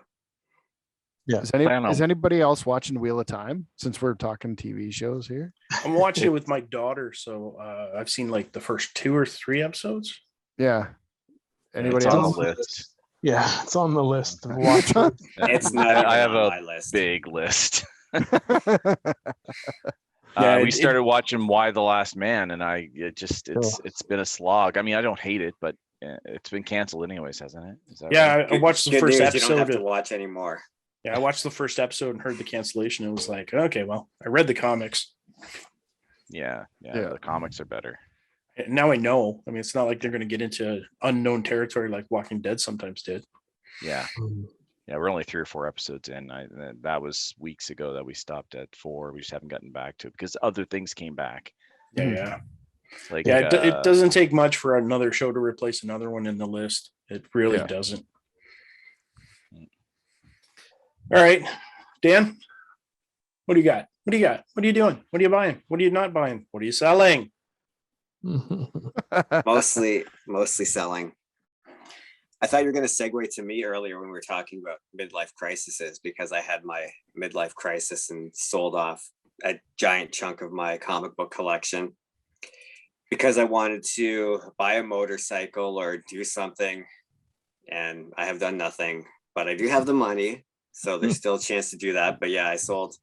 Is anybody else watching Wheel of Time, since we're talking TV shows here? I'm watching it with my daughter, so I've seen the first 2 or 3 episodes. Yeah. Anybody else? else? On the list. Yeah, it's on the list to watch. It's not. I have on a my list. big list. Yeah, we started watching Why the Last Man, and it's been a slog. I mean, I don't hate it, but it's been canceled anyways, hasn't it? Is that right? I watched the first episode. You don't have to watch anymore. Yeah, I watched the first episode and heard the cancellation. It was like, okay, well, I read the comics. Yeah, the comics are better. Now I know. I mean, it's not like they're going to get into unknown territory like Walking Dead sometimes did. Yeah. Yeah, we're only 3 or 4 episodes in. That was weeks ago that we stopped at 4. We just haven't gotten back to it because other things came back. Yeah. It doesn't take much for another show to replace another one in the list. It really doesn't. All right, Dan, what do you got? What do you got? What are you doing? What are you buying? What are you not buying? What are you selling? mostly selling. I thought you were going to segue to me earlier when we were talking about midlife crises, because I had my midlife crisis and sold off a giant chunk of my comic book collection because I wanted to buy a motorcycle or do something, and I have done nothing, but I do have the money, so there's still a chance to do that. But yeah, I sold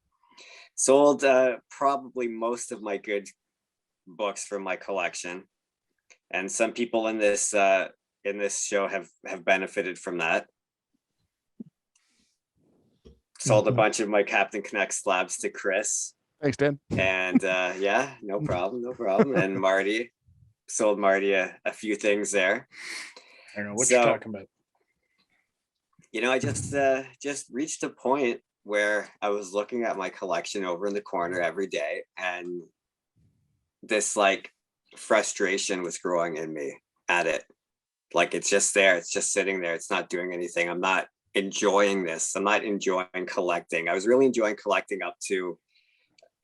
probably most of my good books from my collection, and some people in this show have benefited from that. Sold a bunch of my Captain Connect slabs to Chris. Thanks, Dan. And no problem. And Marty, sold Marty a few things there. I don't know what you're talking about. I just reached a point where I was looking at my collection over in the corner every day, and this frustration was growing in me at it. It's just there. It's just sitting there. It's not doing anything. I'm not enjoying this. I'm not enjoying collecting. I was really enjoying collecting up to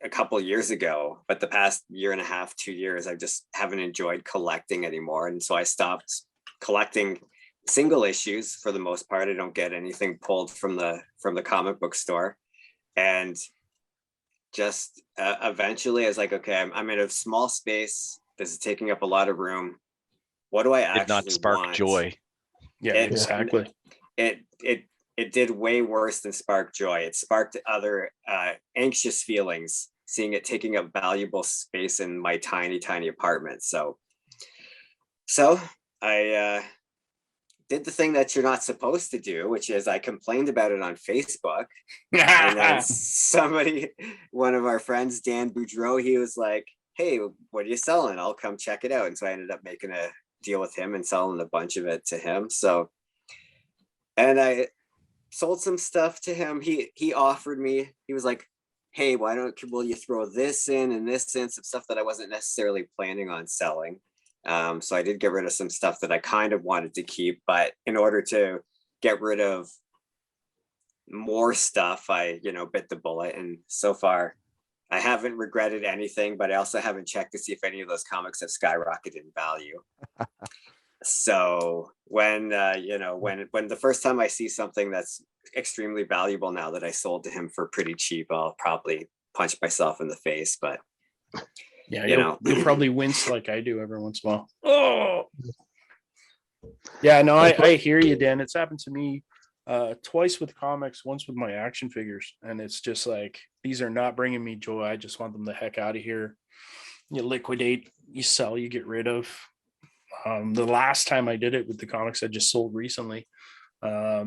a couple years ago, but the past year and a half, 2 years, I just haven't enjoyed collecting anymore. And so I stopped collecting single issues for the most part. I don't get anything pulled from the comic book store. And just eventually I was like, okay, I'm in a small space. This is taking up a lot of room. What do I actually Did not spark want? joy. Yeah, exactly. It did way worse than spark joy. It sparked other anxious feelings, seeing it taking up valuable space in my tiny apartment. So I did the thing that you're not supposed to do, which is I complained about it on Facebook. And then somebody, one of our friends, Dan Boudreau, he was like, hey, what are you selling? I'll come check it out. And so I ended up making a deal with him and selling a bunch of it to him. So, and I sold some stuff to him. He offered me, he was like, hey, will you throw this in and this in, some stuff that I wasn't necessarily planning on selling. So I did get rid of some stuff that I kind of wanted to keep, but in order to get rid of more stuff, I, bit the bullet. And so far I haven't regretted anything, but I also haven't checked to see if any of those comics have skyrocketed in value. So when the first time I see something that's extremely valuable now that I sold to him for pretty cheap, I'll probably punch myself in the face, but yeah, you'll probably wince like I do every once in a while. Oh, yeah, no, I hear you, Dan. It's happened to me twice with comics, once with my action figures, and it's just like, these are not bringing me joy. I just want them the heck out of here. You liquidate, you sell, you get rid of. The last time I did it with the comics I just sold recently, I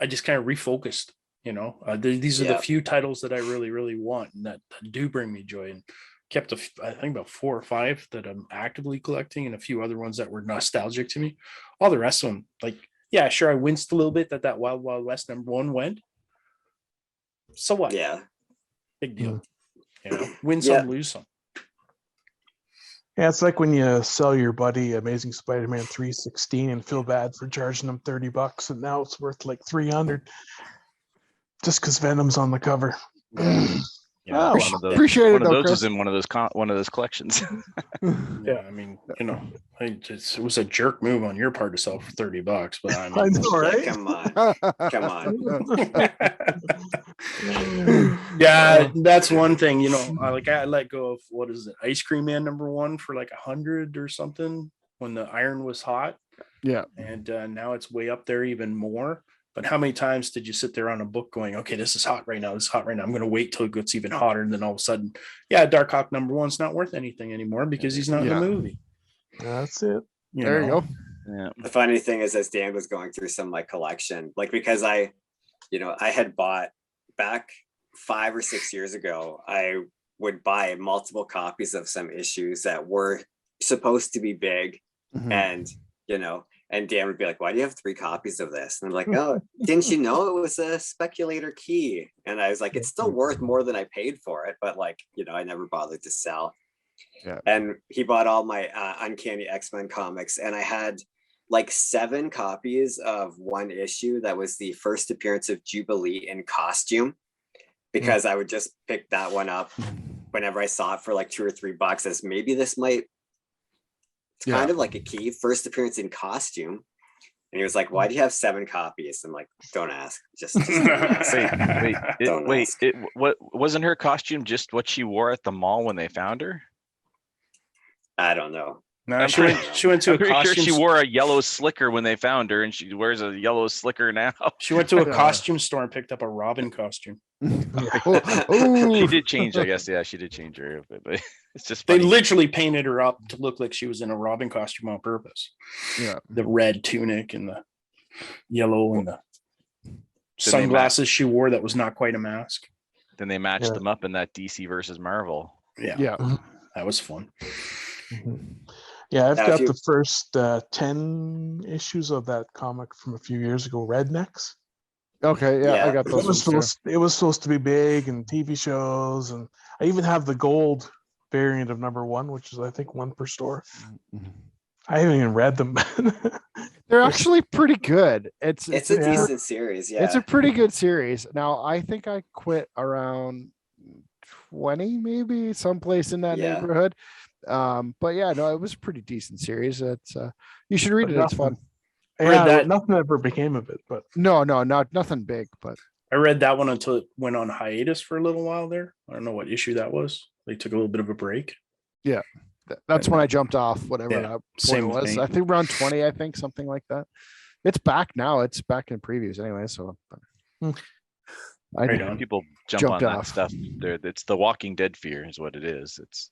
just kind of refocused. These are the few titles that I really want and that do bring me joy, and kept I think about 4 or 5 that I'm actively collecting, and a few other ones that were nostalgic to me. All the rest of them, like, yeah, sure, I winced a little bit that Wild Wild West #1 went. So what? Yeah, big deal. Win some, lose some. Yeah, it's like when you sell your buddy Amazing Spider-Man 316 and feel bad for charging him $30, and now it's worth like $300 just because Venom's on the cover. Yeah, one of those was in one of those collections. Yeah, I mean, it was a jerk move on your part to sell for $30, but I mean, I know, right? Come on. Yeah, that's one thing. I let go of, what is it, Ice Cream Man #1 for like 100 or something when the iron was hot. Yeah, and now it's way up there even more. But how many times did you sit there on a book going, okay, this is hot right now. This is hot right now. I'm going to wait till it gets even hotter. And then all of a sudden, Dark Hawk #1's not worth anything anymore because he's not in the movie. That's it. There you go. Yeah. The funny thing is, as Dan was going through some of my collection, because I had bought back 5 or 6 years ago, I would buy multiple copies of some issues that were supposed to be big. Mm-hmm. And Dan would be like, why do you have 3 copies of this? And I'm like, oh, didn't you know it was a speculator key? And I was like, it's still worth more than I paid for it. But I never bothered to sell. Yeah. And he bought all my Uncanny X-Men comics. And I had 7 copies of one issue that was the first appearance of Jubilee in costume, because I would just pick that one up whenever I saw it for like $2 or $3 as maybe this might. It's kind of like a key, first appearance in costume. And he was like, why do you have 7 copies? I'm like, don't ask. Just wait. What wasn't her costume just what she wore at the mall when they found her? I don't know. No, she went to a costume. Sure she wore a yellow slicker when they found her, and she wears a yellow slicker now. She went to a costume store and picked up a Robin costume. She did change, I guess. Yeah, she did change her. But it's just funny. They literally painted her up to look like she was in a Robin costume on purpose. Yeah, the red tunic and the yellow and the sunglasses she wore that was not quite a mask. Then they matched them up in that DC versus Marvel. Yeah, that was fun. Yeah, I've got the first 10 issues of that comic from a few years ago, Rednecks. Okay, yeah, I got those. It was supposed to be big and TV shows, and I even have the gold variant of #1, which is I think 1 per store. I haven't even read them. They're actually pretty good. It's a decent series. Yeah, it's a pretty good series. Now I think I quit around 20, maybe someplace in that neighborhood. But yeah, no, it was a pretty decent series. It's you should read it. It's fun. Yeah, nothing ever became of it, but no, nothing big. But I read that one until it went on hiatus for a little while there. I don't know what issue that was. They took a little bit of a break. Yeah, that's when I jumped off. Whatever that same point was. thing. I think around 20. I think something like that. It's back now. It's back in previews anyway. So people jump on that stuff. It's the Walking Dead fear, is what it is. It's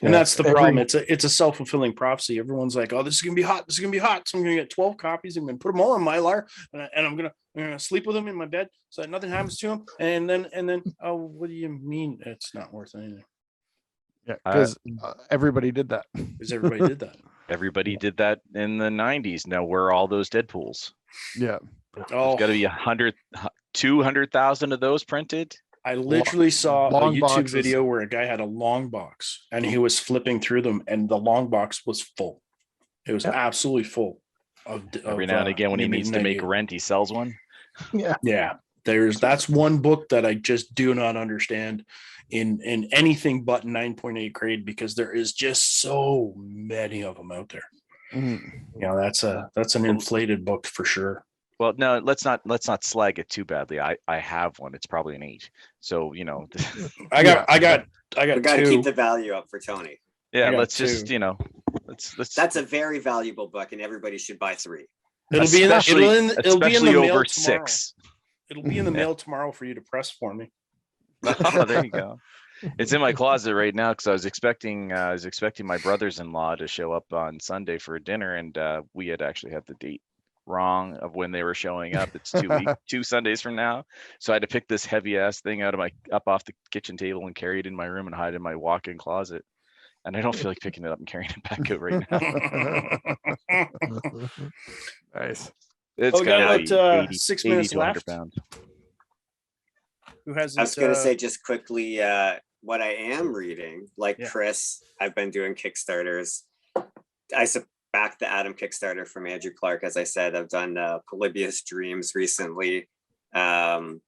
And that's the problem. It's a self-fulfilling prophecy. Everyone's like, "Oh, this is gonna be hot. This is gonna be hot." So I'm gonna get 12 copies. I'm gonna put them all on Mylar, and I'm gonna sleep with them in my bed so that nothing happens to them. And then, oh, what do you mean it's not worth anything? Yeah, because everybody did that. Because everybody did that. Everybody did that in the 90s. Now, where are all those Deadpools? Yeah. There's got to be 200,000 of those printed. I literally saw a YouTube boxes. video where a guy had a long box and he was flipping through them, and the long box was full. It was absolutely full. Every now and again, when he needs to make rent, he sells one. Yeah. That's one book that I just do not understand in anything but 9.8 grade, because there is just so many of them out there. Mm-hmm. You know, that's an inflated book for sure. Well, no, let's not slag it too badly. I have one. It's probably an 8. So, you know, I got We got to 2. keep the value up for Tony. Yeah, let's just, let's. That's a very valuable book, and everybody should buy 3. It'll be in the mail over tomorrow. 6. It'll be in the mail tomorrow for you to press for me. Oh, there you go. It's in my closet right now because I was expecting my brothers-in-law to show up on Sunday for a dinner, and we had actually had the date wrong of when they were showing up. It's 2 Sundays from now, so I had to pick this heavy ass thing up off the kitchen table and carry it in my room and hide in my walk-in closet. And I don't feel like picking it up and carrying it back out right now. Nice. It's got about 6 minutes left. Pounds. Who has? I was going to say just quickly what I am reading. Like Chris, I've been doing Kickstarters. I backed the Adam Kickstarter from Andrew Clark. As I said, I've done Polybius Dreams recently. Couple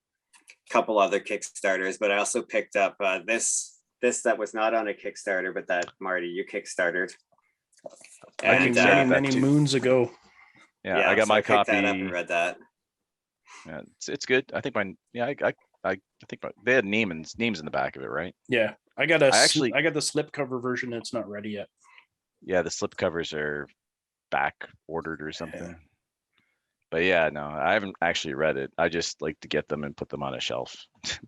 other Kickstarters, but I also picked up this that was not on a Kickstarter, but that Marty, you Kickstarted. And many moons ago. Yeah, I got my copy. That up and read that. Yeah, it's good. I think I think they had names in the back of it, right? Yeah, I got the slipcover version. It's not ready yet. Yeah, the slip covers are back ordered or something. Yeah. But yeah, no, I haven't actually read it. I just like to get them and put them on a shelf.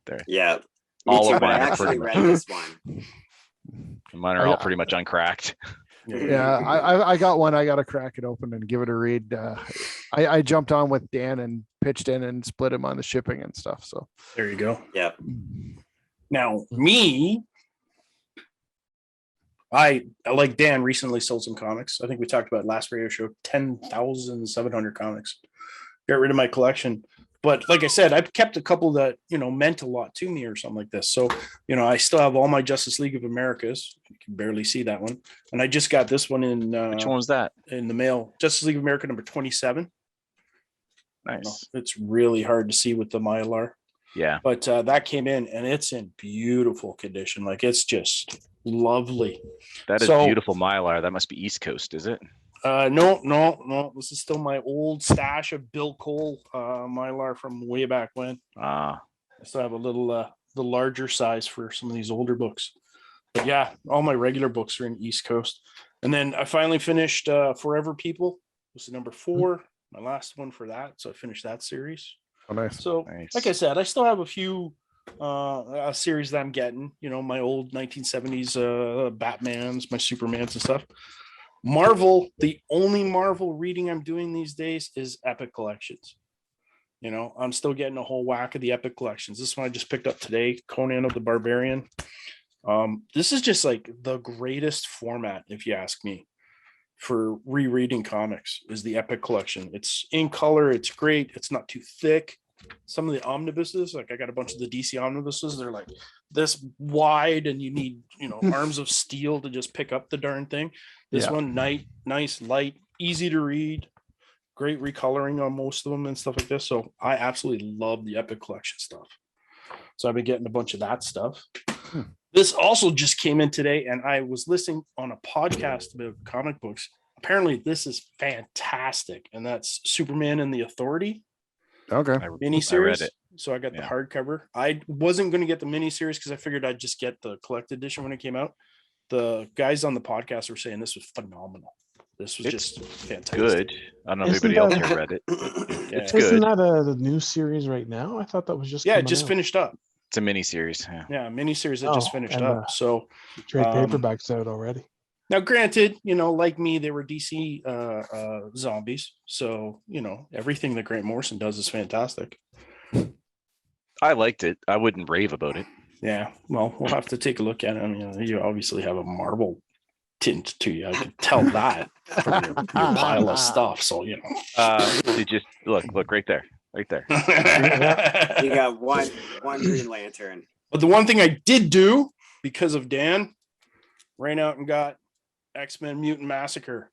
There. Yeah. All of I mine actually read this one. Mine are all pretty much uncracked. Yeah, I got one. I got to crack it open and give it a read. I jumped on with Dan and pitched in and split him on the shipping and stuff. So there you go. Yeah. Now me, I like Dan recently sold some comics. I think we talked about last radio show, 10,700 comics. Got rid of my collection. But like I said, I've kept a couple that, meant a lot to me or something like this. So, I still have all my Justice League of Americas. You can barely see that one. And I just got this one in. Which one was that? In the mail. Justice League of America number 27. Nice. It's really hard to see with the Mylar. Yeah. But that came in and it's in beautiful condition. Like it's just lovely. That is beautiful Mylar. That must be East Coast, is it? No. This is still my old stash of Bill Cole Mylar from way back when. I still have a little the larger size for some of these older books. But yeah, all my regular books are in East Coast. And then I finally finished Forever People. This is number 4, my last one for that. So I finished that series. Oh, nice. So like I said, I still have a few series that I'm getting, my old 1970s Batmans, my Supermans and stuff. Marvel, the only Marvel reading I'm doing these days is Epic Collections. I'm still getting a whole whack of the Epic Collections. This one I just picked up today, Conan of the Barbarian. This is just like the greatest format, if you ask me, for rereading comics, is the Epic Collection. It's in color, it's great, it's not too thick. Some of the omnibuses, like I got a bunch of the DC omnibuses, they're like this wide and you need, arms of steel to just pick up the darn thing. This one, nice, light, easy to read, great recoloring on most of them and stuff like this. So I absolutely love the Epic Collection stuff. So I've been getting a bunch of that stuff. This also just came in today, and I was listening on a podcast about comic books. Apparently, this is fantastic, and that's Superman and the Authority. Okay. Miniseries. I read it. So I got the hardcover. I wasn't going to get the miniseries because I figured I'd just get the collected edition when it came out. The guys on the podcast were saying this was phenomenal. This was just fantastic. Good. I don't know if anybody else here read it. It's good. Isn't that a new series right now? I thought that was just it just finished up. It's a miniseries. Yeah, miniseries that just finished up. So trade paperbacks out already. Now, granted, like me, they were DC zombies. So, everything that Grant Morrison does is fantastic. I liked it. I wouldn't rave about it. Yeah, well, we'll have to take a look at it. I mean, you obviously have a marble tint to you. I can tell that from your pile of stuff. So, you just look right there. Right there. You got one Green Lantern. But the one thing I did do because of Dan, ran out and got X-Men Mutant Massacre.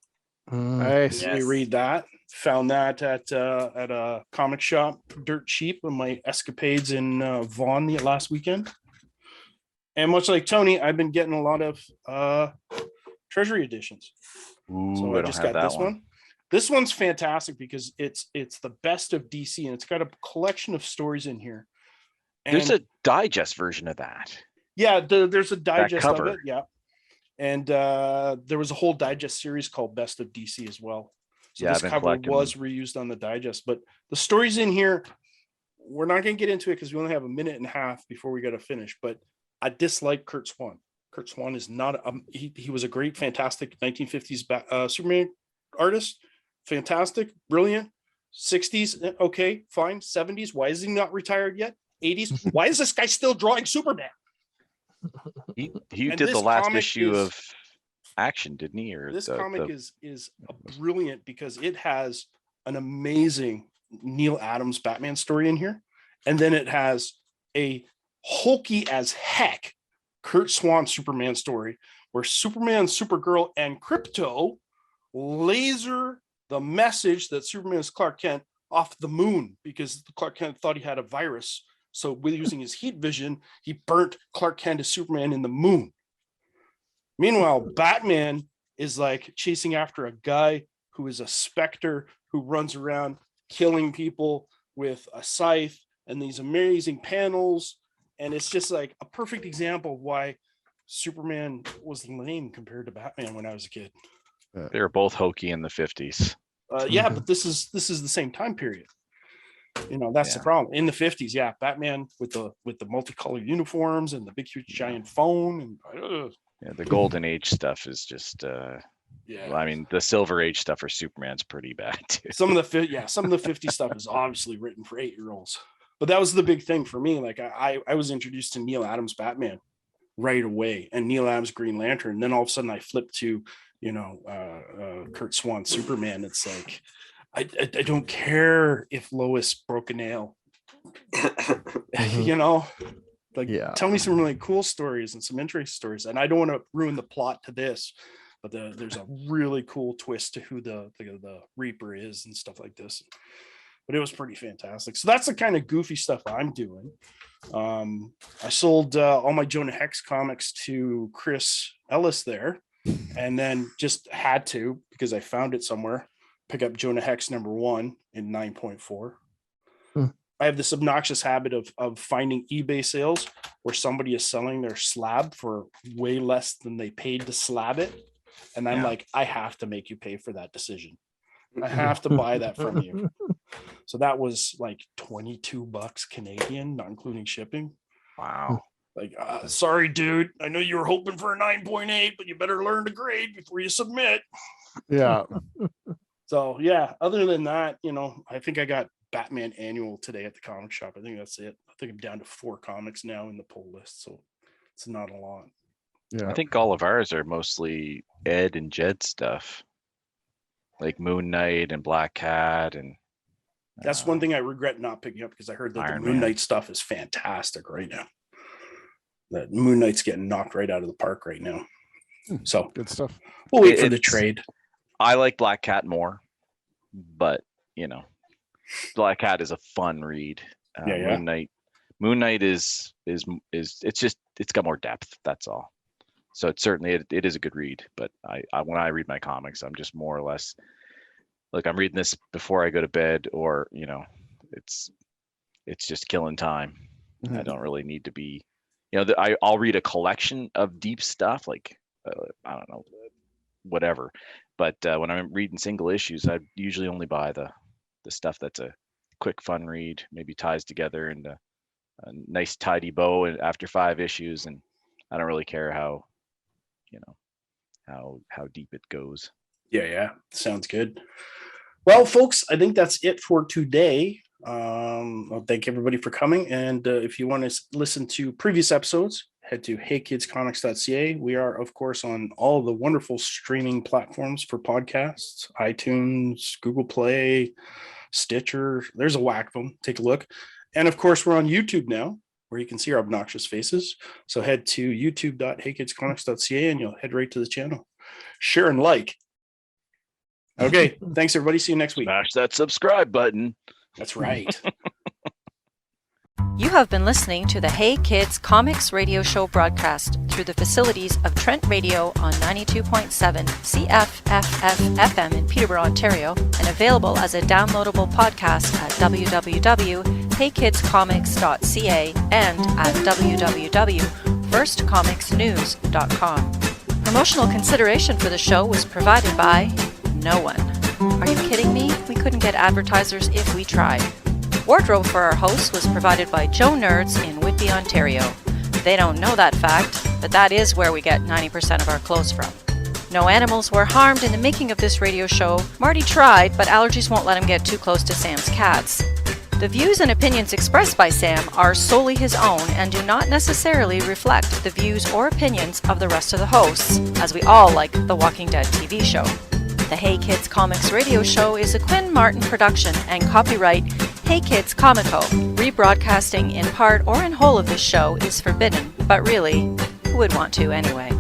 Nice. Let me read that. Found that at a comic shop, dirt cheap, on my escapades in Vaughan last weekend. And much like Tony, I've been getting a lot of Treasury editions. Ooh, so I just got this one. This one's fantastic because it's the best of DC, and it's got a collection of stories in here. And there's a digest version of that. Yeah, there's a digest of it. Yeah. And there was a whole digest series called Best of DC as well. So this cover was reused on the digest. But the stories in here, we're not going to get into it because we only have a minute and a half before we got to finish. But I dislike Kurt Swan. Kurt Swan is not he was a great, fantastic 1950s Superman artist. Fantastic, brilliant. 60s, okay, fine. 70s, why is he not retired yet? 80s, why is this guy still drawing Superman? He did the last issue of Action, didn't he? Or this comic is brilliant because it has an amazing Neil Adams Batman story in here, and then it has a hulky as heck Kurt Swan Superman story where Superman, Supergirl, and Krypto laser the message that Superman is Clark Kent off the moon because Clark Kent thought he had a virus. So with using his heat vision, he burnt Clark Kent as Superman in the moon. Meanwhile, Batman is like chasing after a guy who is a specter who runs around killing people with a scythe and these amazing panels. And it's just like a perfect example of why Superman was lame compared to Batman when I was a kid. They were both hokey in the 50s. Yeah, but this is the same time period. That's the problem. In the 50s, Batman with the multicolored uniforms and the big huge giant phone and the golden age stuff is just I mean the silver age stuff for Superman's pretty bad too. Some of the 50 stuff is obviously written for 8-year-olds. But that was the big thing for me. Like I was introduced to Neil Adams Batman right away and Neil Adams Green Lantern. And then all of a sudden I flipped to Kurt Swan Superman. It's like I don't care if Lois broke a nail. Tell me some really cool stories and some interesting stories. And I don't want to ruin the plot to this, but there's a really cool twist to who the Reaper is and stuff like this. But it was pretty fantastic. So that's the kind of goofy stuff I'm doing. I sold all my Jonah Hex comics to Chris Elis there, and then just had to, because I found it somewhere, pick up Jonah Hex #1 in 9.4. I have this obnoxious habit of finding eBay sales where somebody is selling their slab for way less than they paid to slab it. And I'm like, I have to make you pay for that decision. I have to buy that from you. So that was like $22 Canadian, not including shipping. Wow. Like, sorry, dude. I know you were hoping for a 9.8, but you better learn to grade before you submit. Yeah. So yeah, other than that, I think I got Batman Annual today at the comic shop. I think that's it. I think I'm down to 4 comics now in the pull list, so it's not a lot. Yeah, I think all of ours are mostly Ed and Jed stuff, like Moon Knight and Black Cat, and that's one thing I regret not picking up because I heard that the Moon Knight stuff is fantastic right now. That Moon Knight's getting knocked right out of the park right now. So good stuff. We'll wait for the trade. I like Black Cat more, but Black Cat is a fun read. Moon Moon Knight is it's got more depth. That's all. So it's certainly it is a good read. But I when I read my comics, I'm just more or less like I'm reading this before I go to bed, or it's just killing time. I don't really need to be, I'll read a collection of deep stuff like I don't know, whatever. But when I'm reading single issues, I usually only buy the stuff that's a quick, fun read, maybe ties together into a nice, tidy bow after 5 issues, and I don't really care how deep it goes. Yeah, sounds good. Well, folks, I think that's it for today. I'll thank everybody for coming, and if you want to listen to previous episodes, head to heykidscomics.ca. We are, of course, on all the wonderful streaming platforms for podcasts: iTunes, Google Play, Stitcher. There's a whack of them. Take a look. And of course, we're on YouTube now, where you can see our obnoxious faces. So head to youtube.heykidscomics.ca and you'll head right to the channel. Share and like. Okay, thanks everybody. See you next week. Smash that subscribe button. That's right. You have been listening to the Hey Kids Comics radio show broadcast through the facilities of Trent Radio on 92.7 CFFF-FM in Peterborough, Ontario, and available as a downloadable podcast at www.heykidscomics.ca and at www.firstcomicsnews.com. Promotional consideration for the show was provided by no one. Are you kidding me? We couldn't get advertisers if we tried. Wardrobe for our hosts was provided by Joe Nerds in Whitby, Ontario. They don't know that fact, but that is where we get 90% of our clothes from. No animals were harmed in the making of this radio show. Marty tried, but allergies won't let him get too close to Sam's cats. The views and opinions expressed by Sam are solely his own and do not necessarily reflect the views or opinions of the rest of the hosts, as we all like The Walking Dead TV show. The Hey Kids Comics radio show is a Quinn Martin production and copyright Hey Kids Comico. Rebroadcasting in part or in whole of this show is forbidden, but really, who would want to anyway?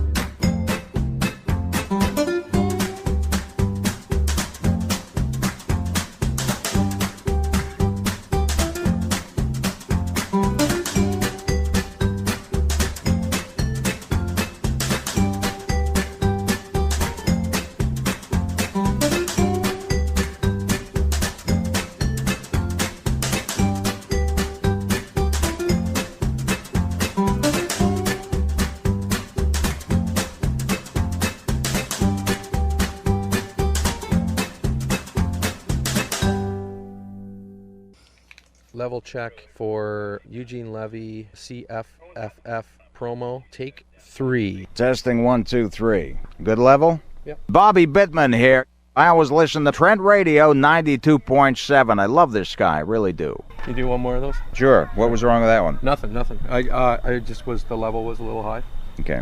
Level check for Eugene Levy CFFF promo. Take 3. Testing 1, 2, 3. Good level? Yep. Bobby Bittman here. I always listen to Trent Radio 92.7. I love this guy, really do. You do one more of those? Sure. What was wrong with that one? Nothing. I just the level was a little high. Okay.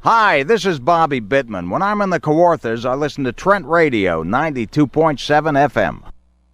Hi, this is Bobby Bittman. When I'm in the Kawarthas, I listen to Trent Radio 92.7 FM.